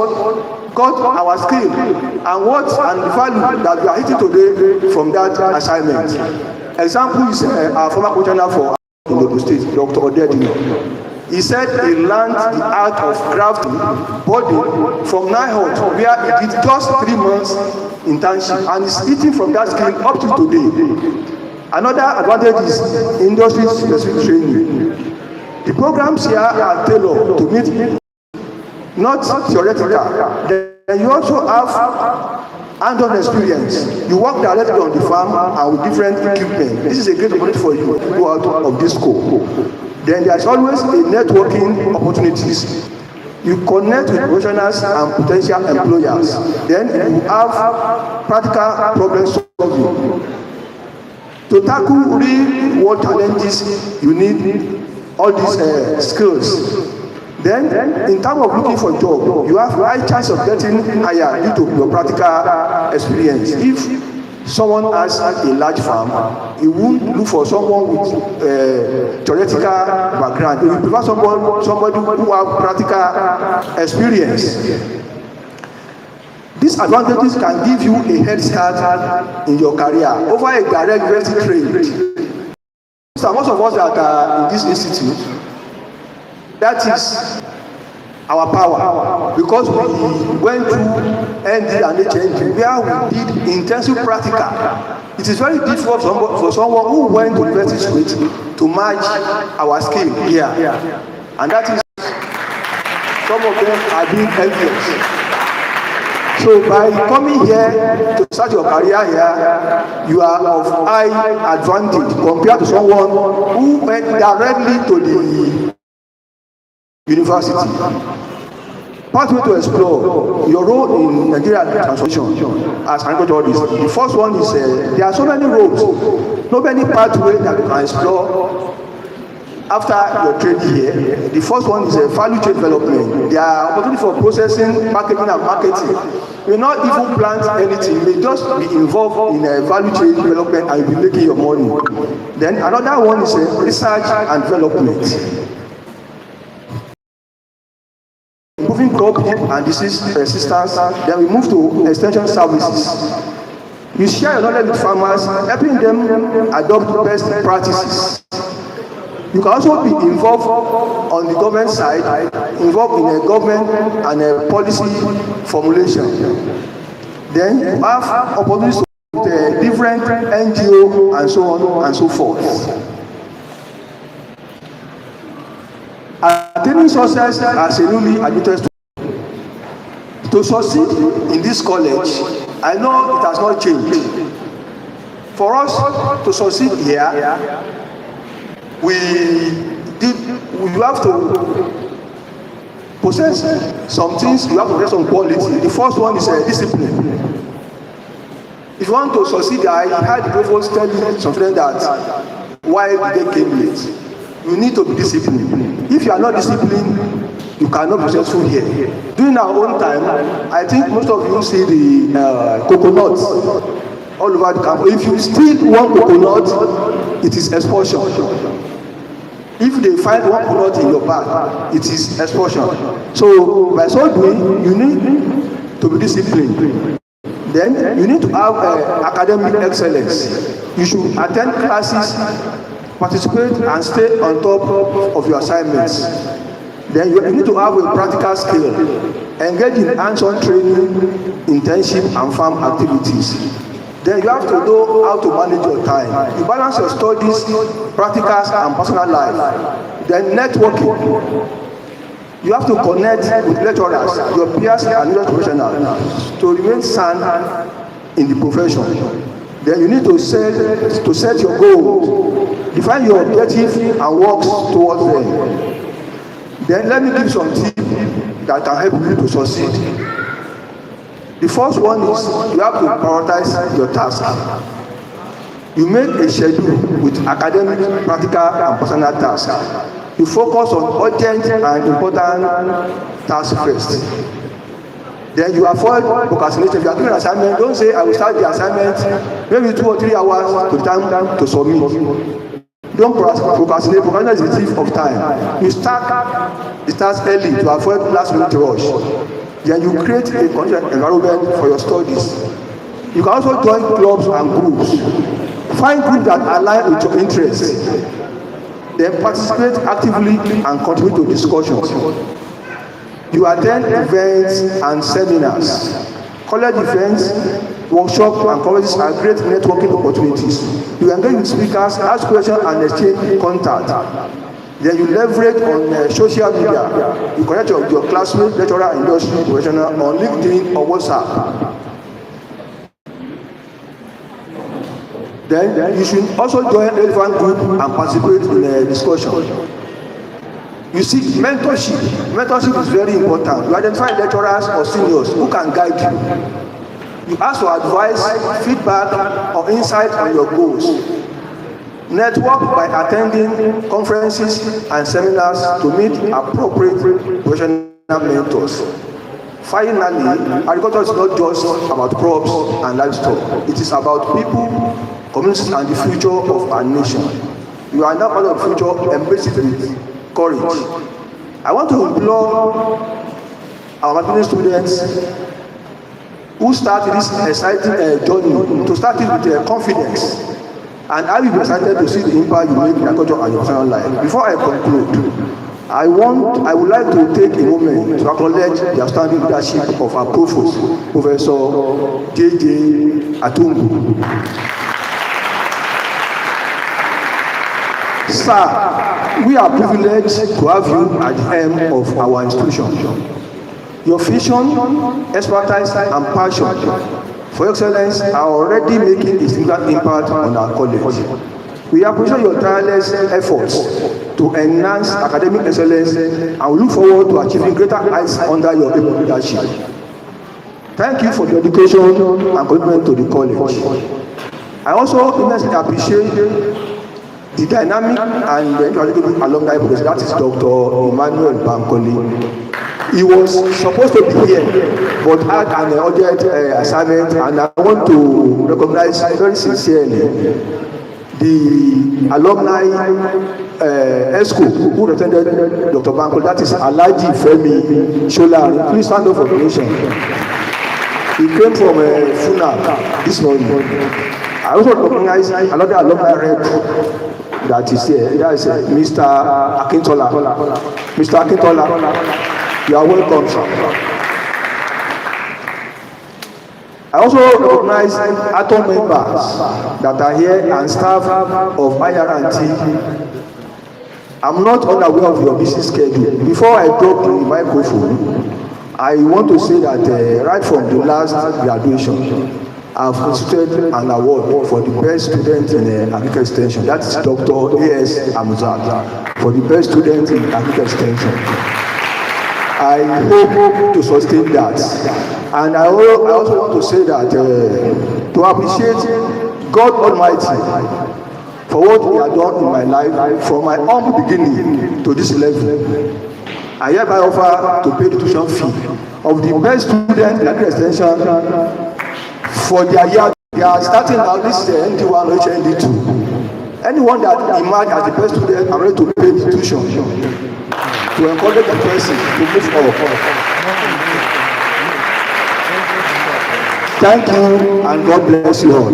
E: got our skill and what and the value that we are hitting today from that assignment. Example is our former commissioner for Ondo State, Dr. Odedino. He said he learned the art of crafting body from Nihot, where he did just 3 months internship, and is eating from that skill up to today. Another advantage is industry-specific training. The programs here are tailored to meet, not theoretical. Then you also have hands-on experience. You work directly on the farm and with different equipment. This is a great opportunity for you to go out of this school. Then there's always a networking opportunities. You connect with professionals and potential employers. Then you have practical problem solving. To tackle real world challenges, you need all these skills. Then, in terms of looking for a job, you have high chance of getting hired due to your practical experience. If someone has a large farm, he won't look for someone with theoretical background. He will prefer somebody who has practical experience. These advantages can give you a head start in your career over a direct university trade. So most of us that are in this institute, that is our power, because we went through ND and HND where we did intensive practical. It is very difficult for someone who went to university straight to match our skill here, and that is some of them are being envious. So by coming here to start your career here, you are of high advantage compared to someone who went directly to the university. Pathway to explore your role in Nigerian transformation as an agriculturalist. The first one is there are so many roads, no many pathways that you can explore after your training here. The first one is value chain development. There are opportunities for processing, packaging, and marketing. You will not even plant anything. You may just be involved in a value chain development and you'll be making your money. Then another one is research and development. Improving crop and disease resistance. Then we move to extension services. You share your knowledge with farmers, helping them adopt best practices. You can also be involved on the government side, involved in a government and a policy formulation. Then you have opportunities with different NGO and so on and so forth. Attaining success as a newly admitted student. To succeed in this college, I know it has not changed. For us to succeed here, we have to possess some things, you have to possess some quality. The first one is discipline. If you want to succeed, I had the provost tell you something that why they came late. You need to be disciplined. If you are not disciplined, you cannot be successful here. During our own time, I think most of you see the coconuts all over the campus. If you steal one coconut, it is expulsion. If they find one coconut in your bag, it is expulsion. So by so doing, you need to be disciplined. Then you need to have academic excellence. You should attend classes, participate and stay on top of your assignments. Then you need to have a practical skill, engage in hands-on training, internship and farm activities. Then you have to know how to manage your time. You balance your studies, practicals and personal life. Then networking. You have to connect with lecturers, your peers and other professionals to remain sound in the profession. Then you need to set your goals, define your objectives and work towards them. Then let me give some tips that can help you to succeed. The first one is you have to prioritize your task. You make a schedule with academic, practical and personal tasks. You focus on urgent and important tasks first. Then you avoid procrastination. If you are doing an assignment, don't say I will start the assignment maybe 2 or 3 hours to the time to submit. Don't procrastinate. Procrastination is a thief of time. You start the task early to avoid last minute rush. Then you create a conducive environment for your studies. You can also join clubs and groups. Find groups that align with your interests. Then participate actively and contribute to discussions. You attend events and seminars. College events, workshops and conferences are great networking opportunities. You engage with speakers, ask questions and exchange contact. Then you leverage on social media. You connect your classmates, lecturer, industry, professional on LinkedIn or WhatsApp. Then you should also join a relevant group and participate in a discussion. You see, mentorship. Mentorship is very important. You identify lecturers or seniors who can guide you. You ask for advice, feedback, or insight on your goals. Network by attending conferences and seminars to meet appropriate professional mentors. Finally, agriculture is not just about crops and livestock. It is about people, communities, and the future of our nation. You are now part of the future, embrace it with courage. I want to implore our matriculation students who started this exciting journey to start it with confidence. And I will be excited to see the impact you make in agriculture and your personal life. Before I conclude, I would like to take a moment to acknowledge the outstanding leadership of our provost, Professor J.J. Atungu. Sir, we are privileged to have you at the helm of our institution. Your vision, expertise, and passion for excellence are already making a significant impact on our college. We appreciate your tireless efforts to enhance academic excellence and we look forward to achieving greater heights under your able leadership. Thank you for your dedication and commitment to the college. I also immensely appreciate the dynamic and the intellectual alumni because that is Dr. Emmanuel Bankole. He was supposed to be here, but had an urgent assignment, and I want to recognize very sincerely the alumni ESCO who attended Dr. Bankole, that is Alhaji Femi Shola. Please stand up for the nation. He came from Funa this morning. I also recognize another alumni rep that is here. That is Mr. Akintola. Mr. Akintola, you are welcome, sir. I also recognize ATOM members that are here and staff of IR&T. I'm not unaware of your busy schedule. Before I drop the microphone, I want to say that right from the last graduation, I've instituted an award for the best student in agricultural extension. That is Dr. A.S. Amuzad for the best student in agricultural extension. I hope to sustain that. And I also want to say that to appreciate God Almighty for what He has done in my life from my humble beginning to this level. I hereby offer to pay the tuition fee of the best student in agricultural extension for their year. They are starting now this ND1 or ND2. Anyone that emerged as the best student, I'm ready to pay the tuition to encourage the person to move forward. Thank you and God bless you all.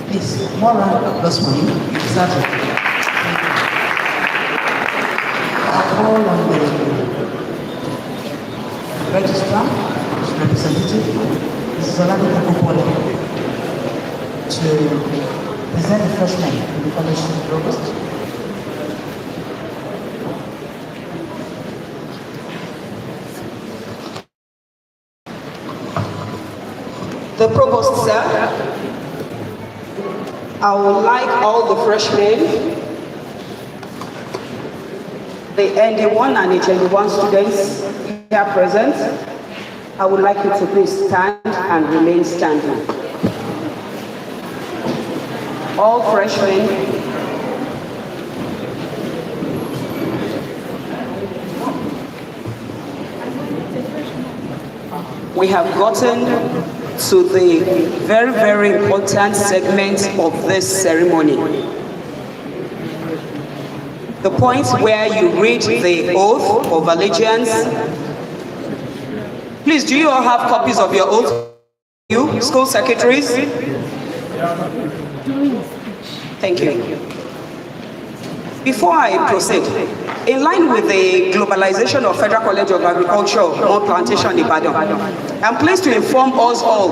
A: Please, more round of applause for you. Exactly. I call on the registrar, representative, Mrs. Olabide Kopole, to present the first name in the college provost.
C: The provost, sir. I would like all the freshmen, the ND1 and HND1 students here present, I would like you to please stand and remain standing. All freshmen, we have gotten to the very, very important segment of this ceremony. The point where you read the oath of allegiance. Please, do you all have copies of your oath? You, school secretaries? Thank you. Before I proceed, in line with the globalization of Federal College of Agriculture, More Plantation, Ibadan, I'm pleased to inform us all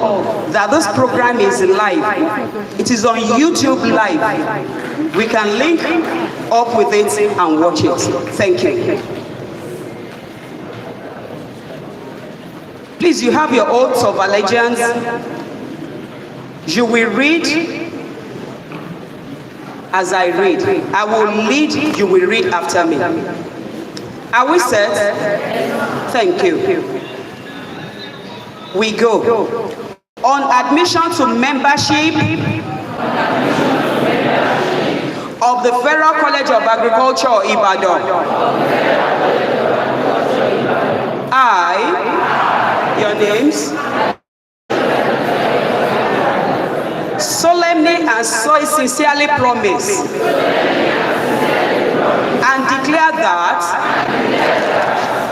C: that this program is live. It is on YouTube live. We can link up with it and watch it. Thank you. Please, you have your oaths of allegiance. You will read as I read. I will lead, you will read after me. Are we set? Thank you. We go. On admission to membership of the Federal College of Agriculture, Ibadan, I, your names, solemnly and so sincerely promise and declare that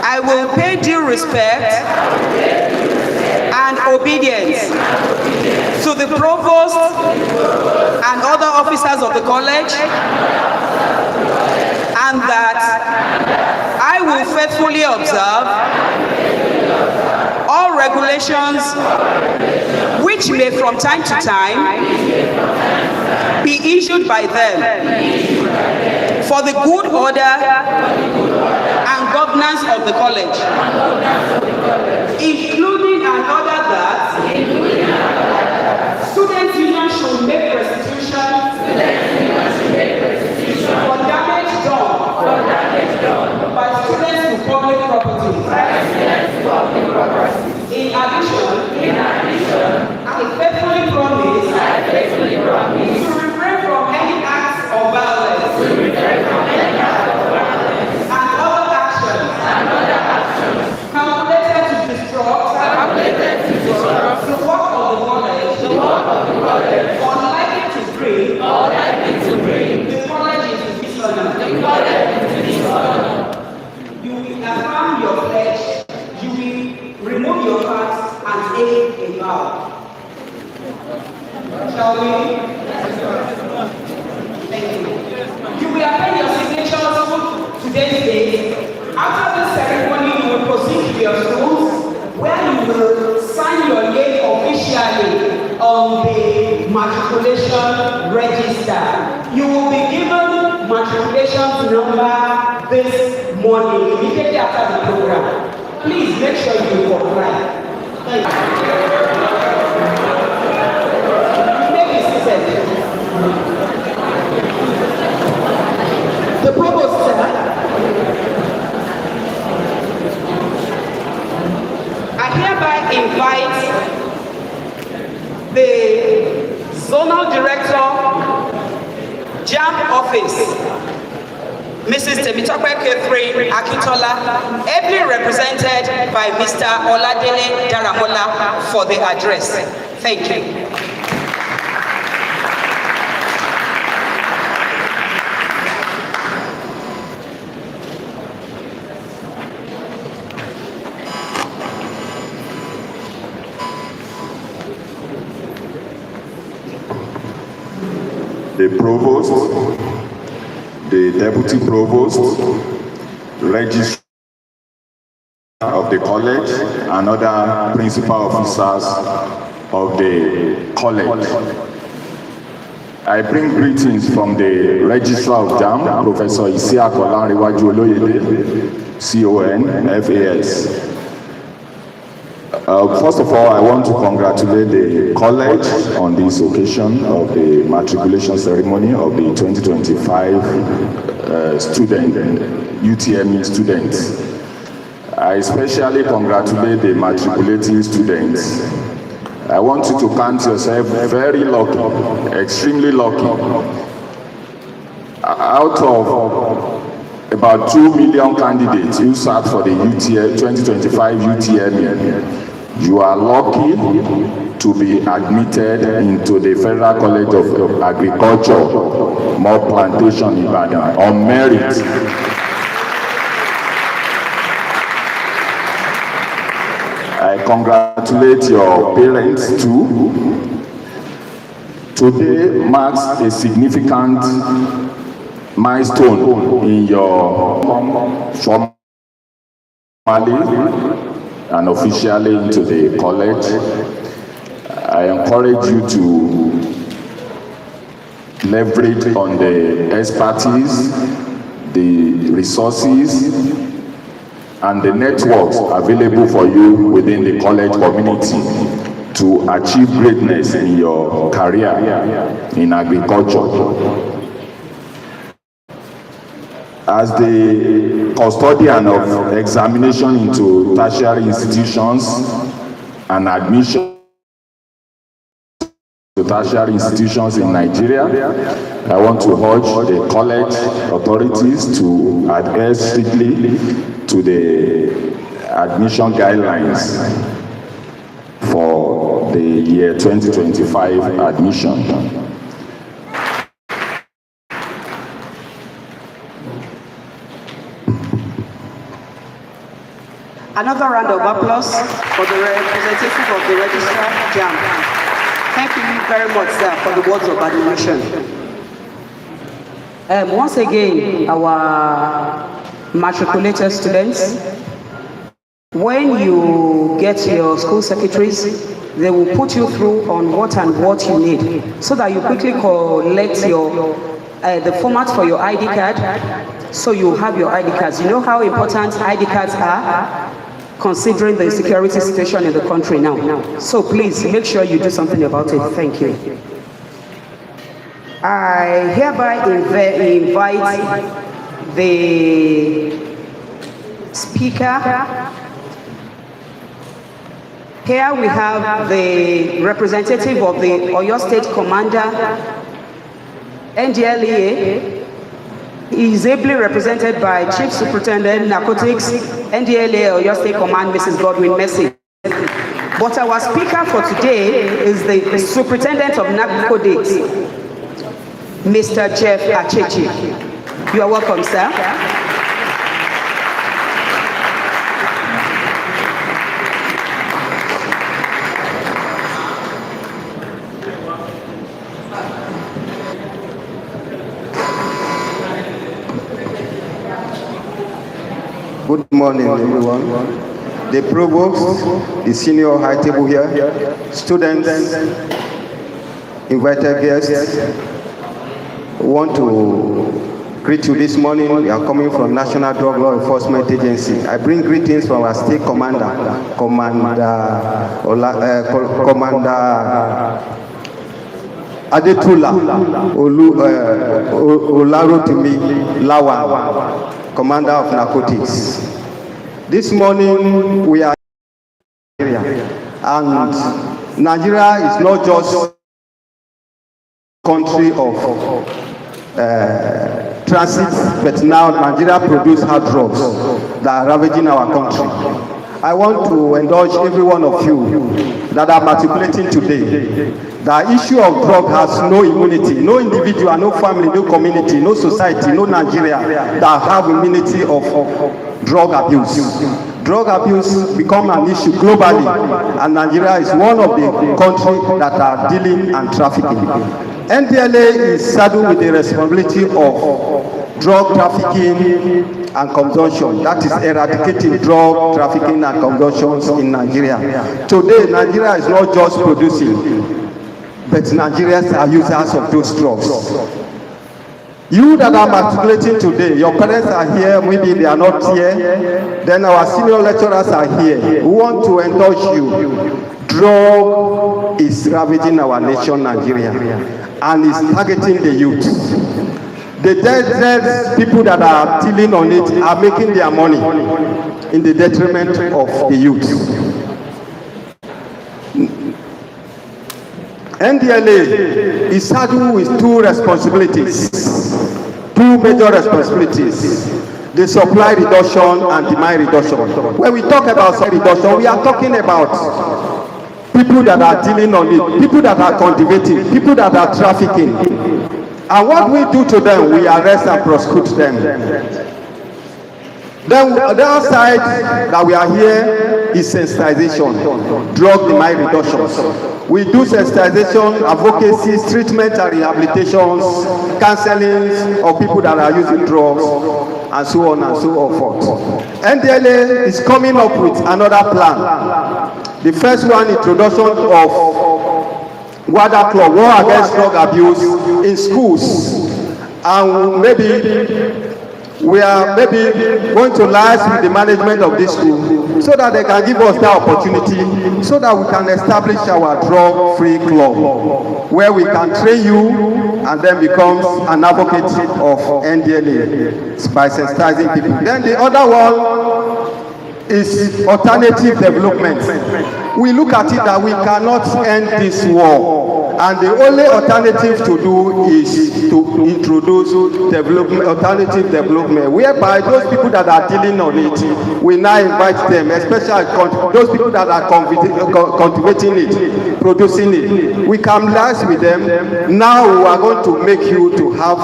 C: I will pay due respect and obedience to the provost and other officers of the college, and that I will faithfully observe all regulations which may from time to time be issued by them for the good order and governance of the college, including an order that student union should make restitution for damage done by students to public property. In addition, I faithfully promise to refrain from any acts of violence and other actions calculated to disrupt the work of the college or likely to bring the college into dishonor. You will affirm your pledge. You will remove your heart and aid a vow. Shall we? Thank you. You will append your signatures today's date. After the ceremony, you will proceed to your schools where you will sign your name officially on the matriculation register. You will be given matriculation number this morning, immediately after the program. Please make sure you comply. Thank you. The provost, sir, I hereby invite the Zonal Director, JAMB Office, Mrs. Temitope Catherine Akintola, ably represented by Mr. Oladele Daramola, for the address. Thank you.
F: The provost, the deputy provost, registrar of the college, and other principal officers of the college. I bring greetings from the registrar of JAMB, Professor Isiaq Olanrewaju Oloyede, CON, FAS. First of all, I want to congratulate the college on this occasion of the matriculation ceremony of the 2025 UTME students. I especially congratulate the matriculating students. I want you to count yourself very lucky, extremely lucky. Out of about 2 million candidates who sat for the 2025 UTME, you are lucky to be admitted into the Federal College of Agriculture, More Plantation, Ibadan, on merit. I congratulate your parents too. Today marks a significant milestone in your formally and officially into the college. I encourage you to leverage on the expertise, the resources, and the networks available for you within the college community to achieve greatness in your career in agriculture. As the custodian of examination into tertiary institutions and admission to tertiary institutions in Nigeria, I want to urge the college authorities to adhere strictly to the admission guidelines for the year 2025 admission.
C: Another round of applause for the representative of the registrar, JAM. Thank you very much, sir, for the words of admiration. Once again, our matriculated students, when you get your school secretaries, they will put you through on what you need, so that you quickly collect your the format for your ID card, so you have your ID cards. You know how important ID cards are, considering the security situation in the country now. So please make sure you do something about it. Thank you. I hereby invite the speaker. Here we have the representative of the Oyo State Commander, NDLEA. He is ably represented by Chief Superintendent Narcotics, NDLEA Oyo State Command, Mrs. Godwin Messi. But our speaker for today is the Superintendent of Narcotics, Mr. Jeff Achechi. You are welcome, sir.
G: Good morning, everyone. The provost, the senior high table here, students, invited guests, want to greet you this morning. We are coming from National Drug Law Enforcement Agency. I bring greetings from our state commander, Commander Adetula Olarotimi Lawan, Commander of Narcotics. This morning we are in Nigeria, and Nigeria is not just a country of transit, but now Nigeria produces hard drugs that are ravaging our country. I want to indulge every one of you that are matriculating today. The issue of drug has no immunity, no individual, no family, no community, no society, no Nigeria that have immunity of drug abuse. Drug abuse become an issue globally, and Nigeria is one of the countries that are dealing and trafficking. NDLA is saddled with the responsibility of drug trafficking and consumption. That is eradicating drug trafficking and consumption in Nigeria. Today, Nigeria is not just producing, but Nigerians are users of those drugs. You that are matriculating today, your parents are here, maybe they are not here, then our senior lecturers are here. We want to indulge you. Drug is ravaging our nation, Nigeria, and is targeting the youth. The dead people that are dealing on it are making their money in the detriment of the youth. NDLA is saddled with two major responsibilities: the supply reduction and demand reduction. When we talk about supply reduction, we are talking about people that are dealing on it, people that are cultivating, people that are trafficking. And what we do to them, we arrest and prosecute them. Then the other side that we are here is sensitization, drug demand reduction. We do sensitization, advocacy, treatment and rehabilitations, counseling of people that are using drugs, and so on and so forth. NDLA is coming up with another plan. The first one, introduction of WADA Club, War Against Drug Abuse, in schools. And maybe we are going to liaise with the management of this school so that they can give us that opportunity so that we can establish our drug-free club where we can train you and then become an advocate of NDLA by sensitizing people. Then the other one is alternative development. We look at it that we cannot end this war, and the only alternative to do is to introduce alternative development, whereby those people that are dealing on it, we now invite them, especially those people that are cultivating it, producing it. We can liaise with them. Now we are going to make you to have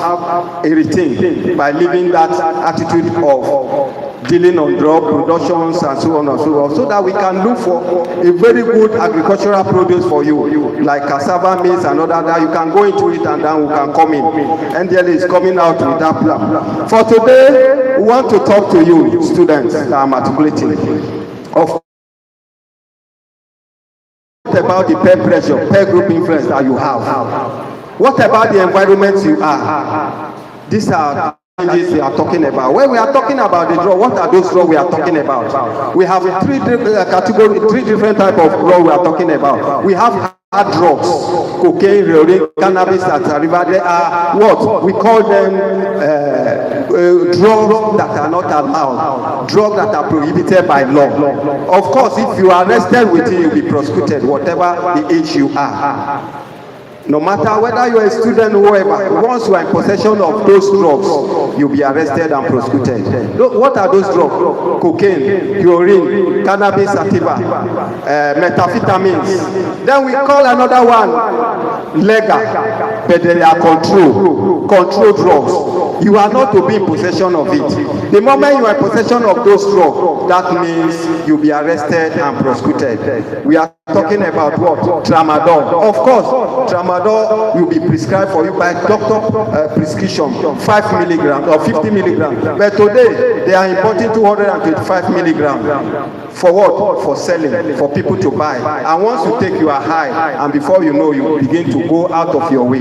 G: a routine by living that attitude of dealing on drug productions and so on and so on, so that we can look for a very good agricultural produce for you, like cassava, maize and other that you can go into it and then we can come in. NDLA is coming out with that plan. For today, we want to talk to you, students that are matriculating. What about the peer pressure, peer group influence that you have? What about the environment you are? These are we are talking about. When we are talking about the drug, what are those drugs we are talking about? We have three different types of drugs we are talking about. We have hard drugs, cocaine, heroin, cannabis, and river. They are what we call them drugs that are not allowed, drugs that are prohibited by law. Of course, if you are arrested with it, you'll be prosecuted, whatever the age you are. No matter whether you are a student or whoever, once you are in possession of those drugs, you'll be arrested and prosecuted. What are those drugs? Cocaine, heroin, cannabis sativa, methamphetamines. Then we call another one legal, but they are controlled drugs. You are not to be in possession of it. The moment you are in possession of those drugs, that means you'll be arrested and prosecuted. We are talking about what? Tramadol. Of course, tramadol will be prescribed for you by doctor prescription, 5 milligrams or 50 milligrams. But today, they are importing 225 milligrams. For what? For selling, for people to buy. And once you take, you are high, and before you know, you begin to go out of your way.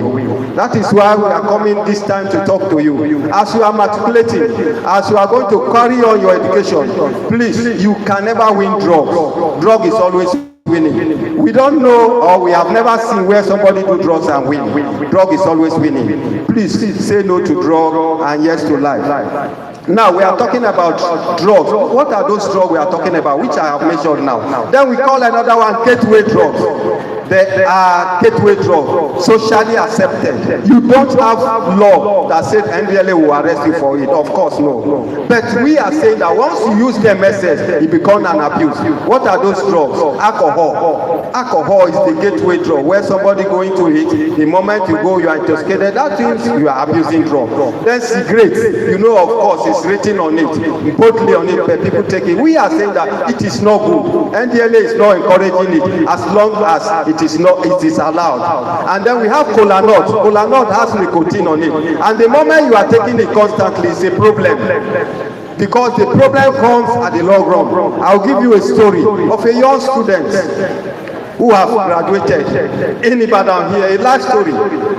G: That is why we are coming this time to talk to you. As you are matriculating, as you are going to carry on your education, please, you can never win drugs. Drug is always winning. We don't know, or we have never seen where somebody do drugs and win. Drug is always winning. Please say no to drug and yes to life. Now we are talking about drugs. What are those drugs we are talking about, which I have mentioned now? Then we call another one gateway drugs. They are gateway drugs, socially accepted. You don't have law that says NDLA will arrest you for it. Of course, no. But we are saying that once you use the message, it becomes an abuse. What are those drugs? Alcohol. Alcohol is the gateway drug where somebody going to it, the moment you go, you are intoxicated. That means you are abusing drugs. Then cigarettes, you know, of course, it's written on it, boldly on it, but people take it. We are saying that it is not good. NDLA is not encouraging it as long as it is allowed. And then we have cola nut. Cola nut has nicotine on it, and the moment you are taking it constantly, it's a problem. Because the problem comes at the long run. I'll give you a story of a young student who have graduated in Ibadan here, a life story.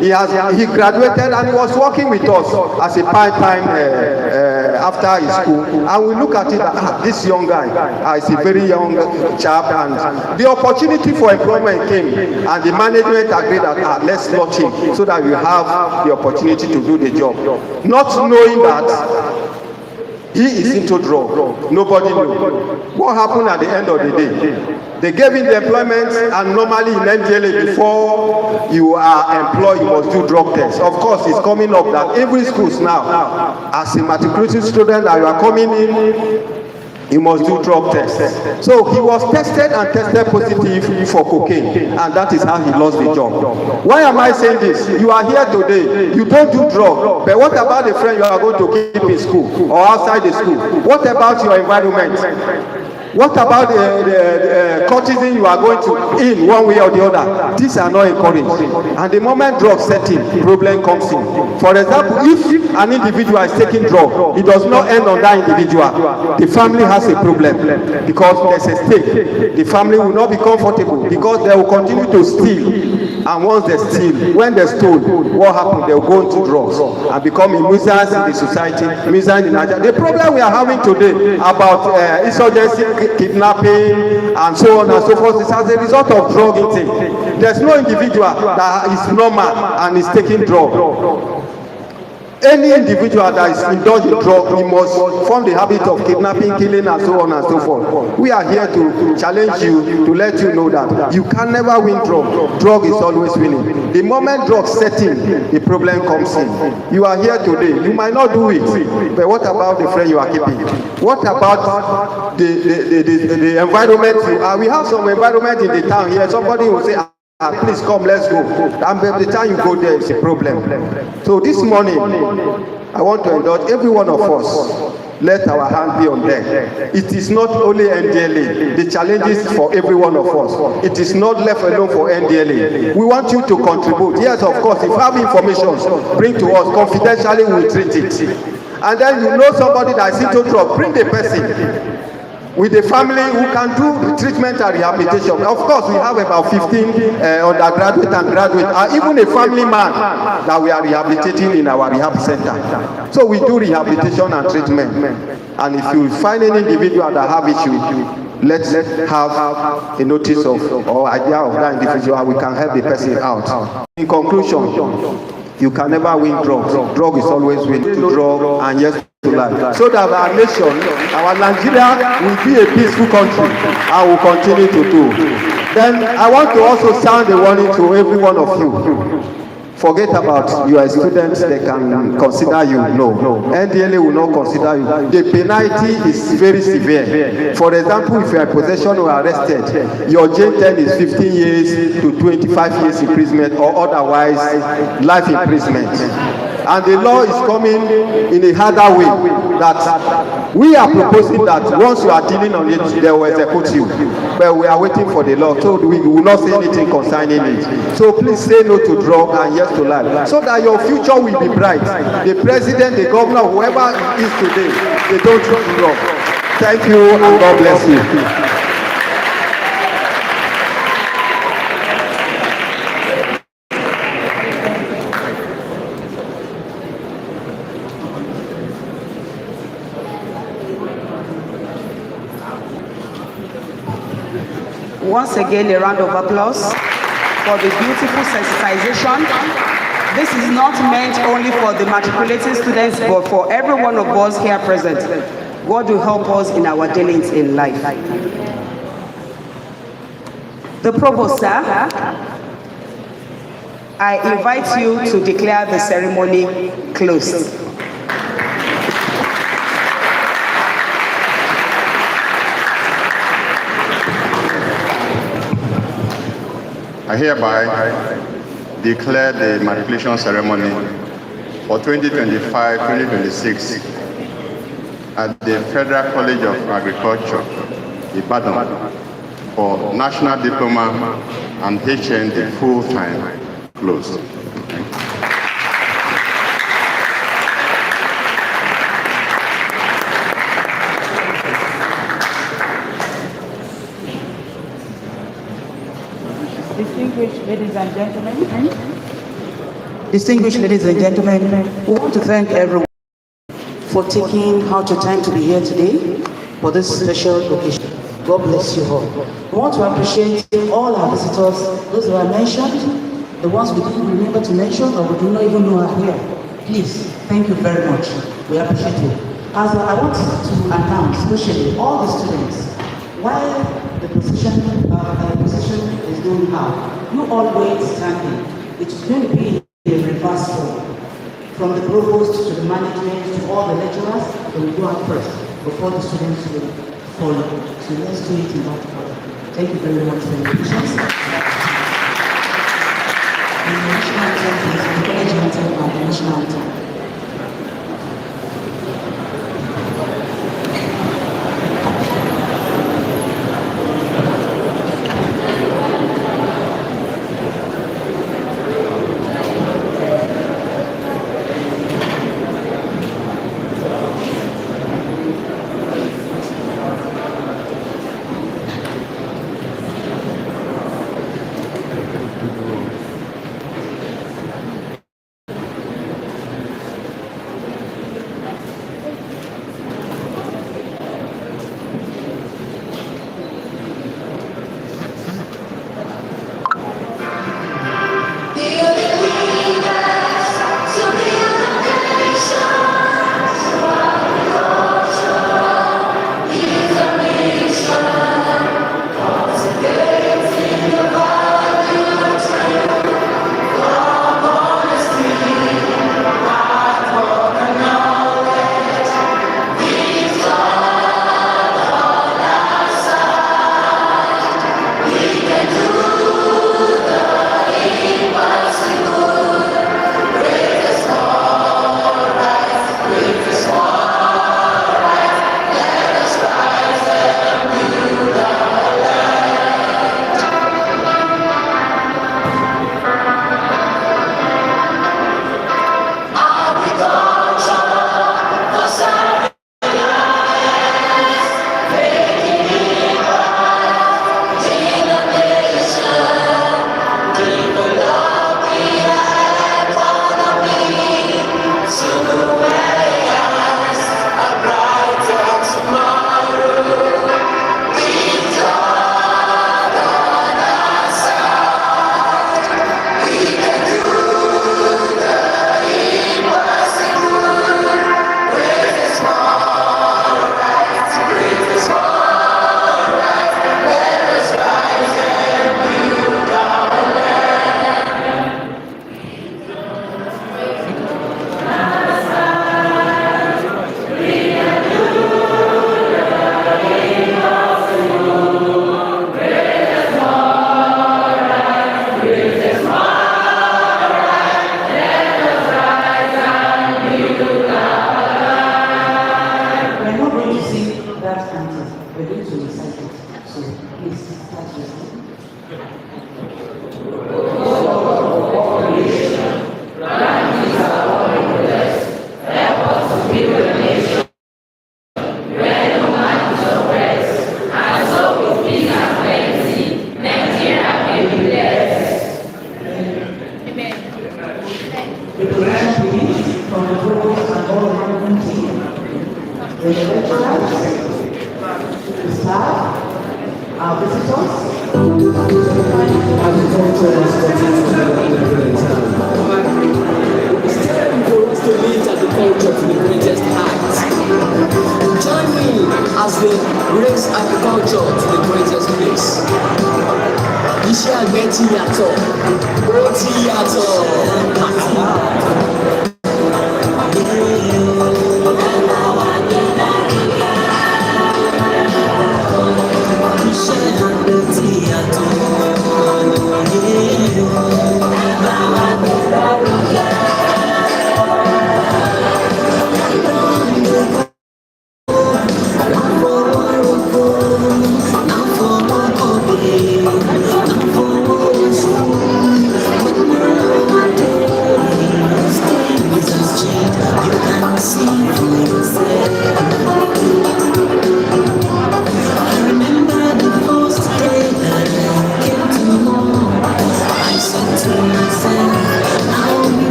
G: He graduated and he was working with us as a part-time after his school. And we look at it, this young guy is a very young chap, and the opportunity for employment came, and the management agreed that let's slot him so that we have the opportunity to do the job. Not knowing that he is into drug. Nobody knew. What happened at the end of the day? They gave him the employment, and normally in NDLA, before you are employed, you must do drug tests. Of course, it's coming up that every schools now, as a matriculating student that you are coming in, you must do drug tests. So he was tested and tested positive for cocaine, and that is how he lost the job. Why am I saying this? You are here today, you don't do drug, but what about the friend you are going to keep in school or outside the school? What about your environment? What about the courtesan you are going to in one way or the other? These are not encouraged. And the moment drugs set in, problem comes in. For example, if an individual is taking drugs, it does not end on that individual. The family has a problem because there's a stake. The family will not be comfortable because they will continue to steal. And once they steal, when they stole, what happened? They will go into drugs and become a nuisance in the society, nuisance in Nigeria. The problem we are having today about insurgency, kidnapping, and so on and so forth is as a result of drug intake. There's no individual that is normal and is taking drugs. Any individual that is indulged in drug, he must form the habit of kidnapping, killing, and so on and so forth. We are here to challenge you, to let you know that you can never win drug. Drug is always winning. The moment drug set in, the problem comes in. You are here today. You might not do it, but what about the friend you are keeping? What about the environment? We have some environment in the town here. Somebody will say, please come, let's go. And by the time you go there, it's a problem. So this morning, I want to indulge every one of us. Let our hand be on deck. It is not only NDLA. The challenge is for every one of us. It is not left alone for NDLA. We want you to contribute. Yes, of course, if you have information, bring to us. Confidentially, we will treat it. And then you know somebody that is into drug, bring the person. With the family who can do the treatment and rehabilitation. Of course, we have about 15 undergraduate and graduate, and even a family man that we are rehabilitating in our rehab center. So we do rehabilitation and treatment. And if you find any individual that have issue, let's have a notice of or idea of that individual. We can help the person out. In conclusion, you can never win drugs. Drug is always win to drug and yes to life. So that our nation, our Nigeria will be a peaceful country and will continue to do. Then I want to also sound a warning to every one of you. Forget about you are a student, they can consider you. No. NDLA will not consider you. The penalty is very severe. For example, if you are in possession or arrested, your jail term is 15 years to 25 years imprisonment or otherwise life imprisonment. And the law is coming in a harder way that we are proposing that once you are dealing on it, they will execute you. But we are waiting for the law, so we will not say anything concerning it. So please say no to drug and yes to life, so that your future will be bright. The president, the governor, whoever it is today, they don't do drug. Thank you and God bless you.
C: Once again, a round of applause for the beautiful sensitization. This is not meant only for the matriculating students, but for every one of us here present. God will help us in our dealings in life. The Provost, sir, I invite you to declare the ceremony closed.
B: I hereby declare the matriculation ceremony for 2025-2026 at the Federal College of Agriculture, Ibadan, for National Diploma and HND full-time closed.
A: Distinguished ladies and gentlemen, we want to thank everyone for taking out your time to be here today for this special occasion. God bless you all. We want to appreciate all our visitors, those who are mentioned, the ones we didn't remember to mention or we do not even know are here. Please, thank you very much. We appreciate you. As I want to announce, especially all the students, while the position is going out, you all wait standing. It's going to be a reverse form. From the provost to the management to all the lecturers, they will go out first before the students will follow. So let's do it in that order. Thank you very much for your patience. The national anthem, please, the college anthem and the national anthem.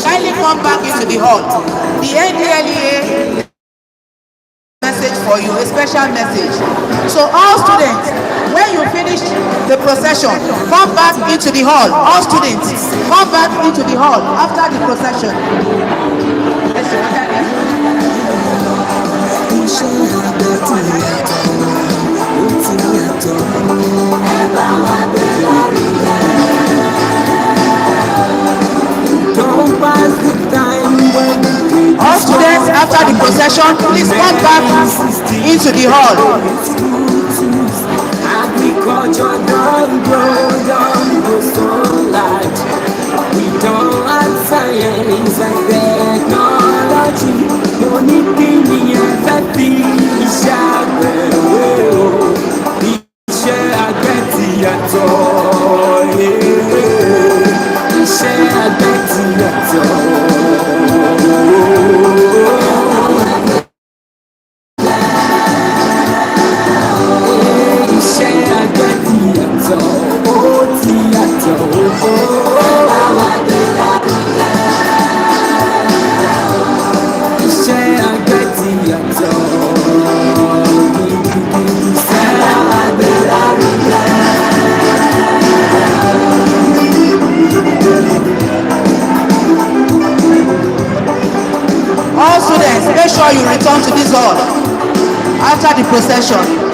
A: Kindly come back into the hall. The NDLEA message for you, a special message. So all students, when you finish the procession, come back into the hall. All students, come back into the hall after the procession. All students, after the procession, please come back into the hall.
H: Agriculture don't grow sunlight. We don't have science and technology. Oníkìní ẹ̀fẹ́ fi iṣẹ́ àgbẹ̀ wé o. Iṣẹ́ àgbẹ̀ ti yàtọ̀. Iṣẹ́ àgbẹ̀ ti yàtọ̀.
A: All students, make sure you return to this hall after the procession.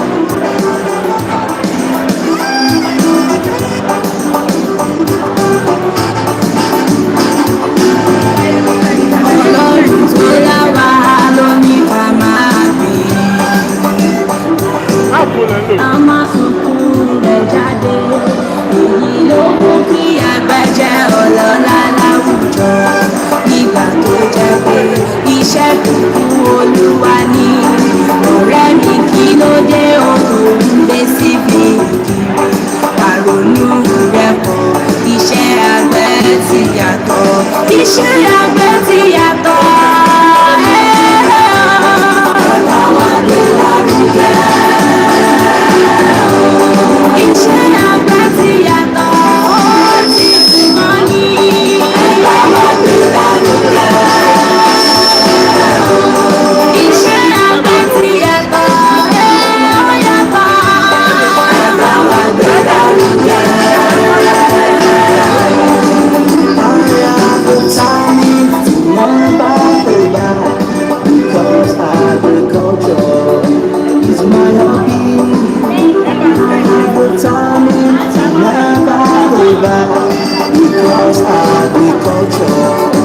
H: Iṣẹ́ kúkú Olúwa ni ọ̀rẹ́ mi kí ló dé go.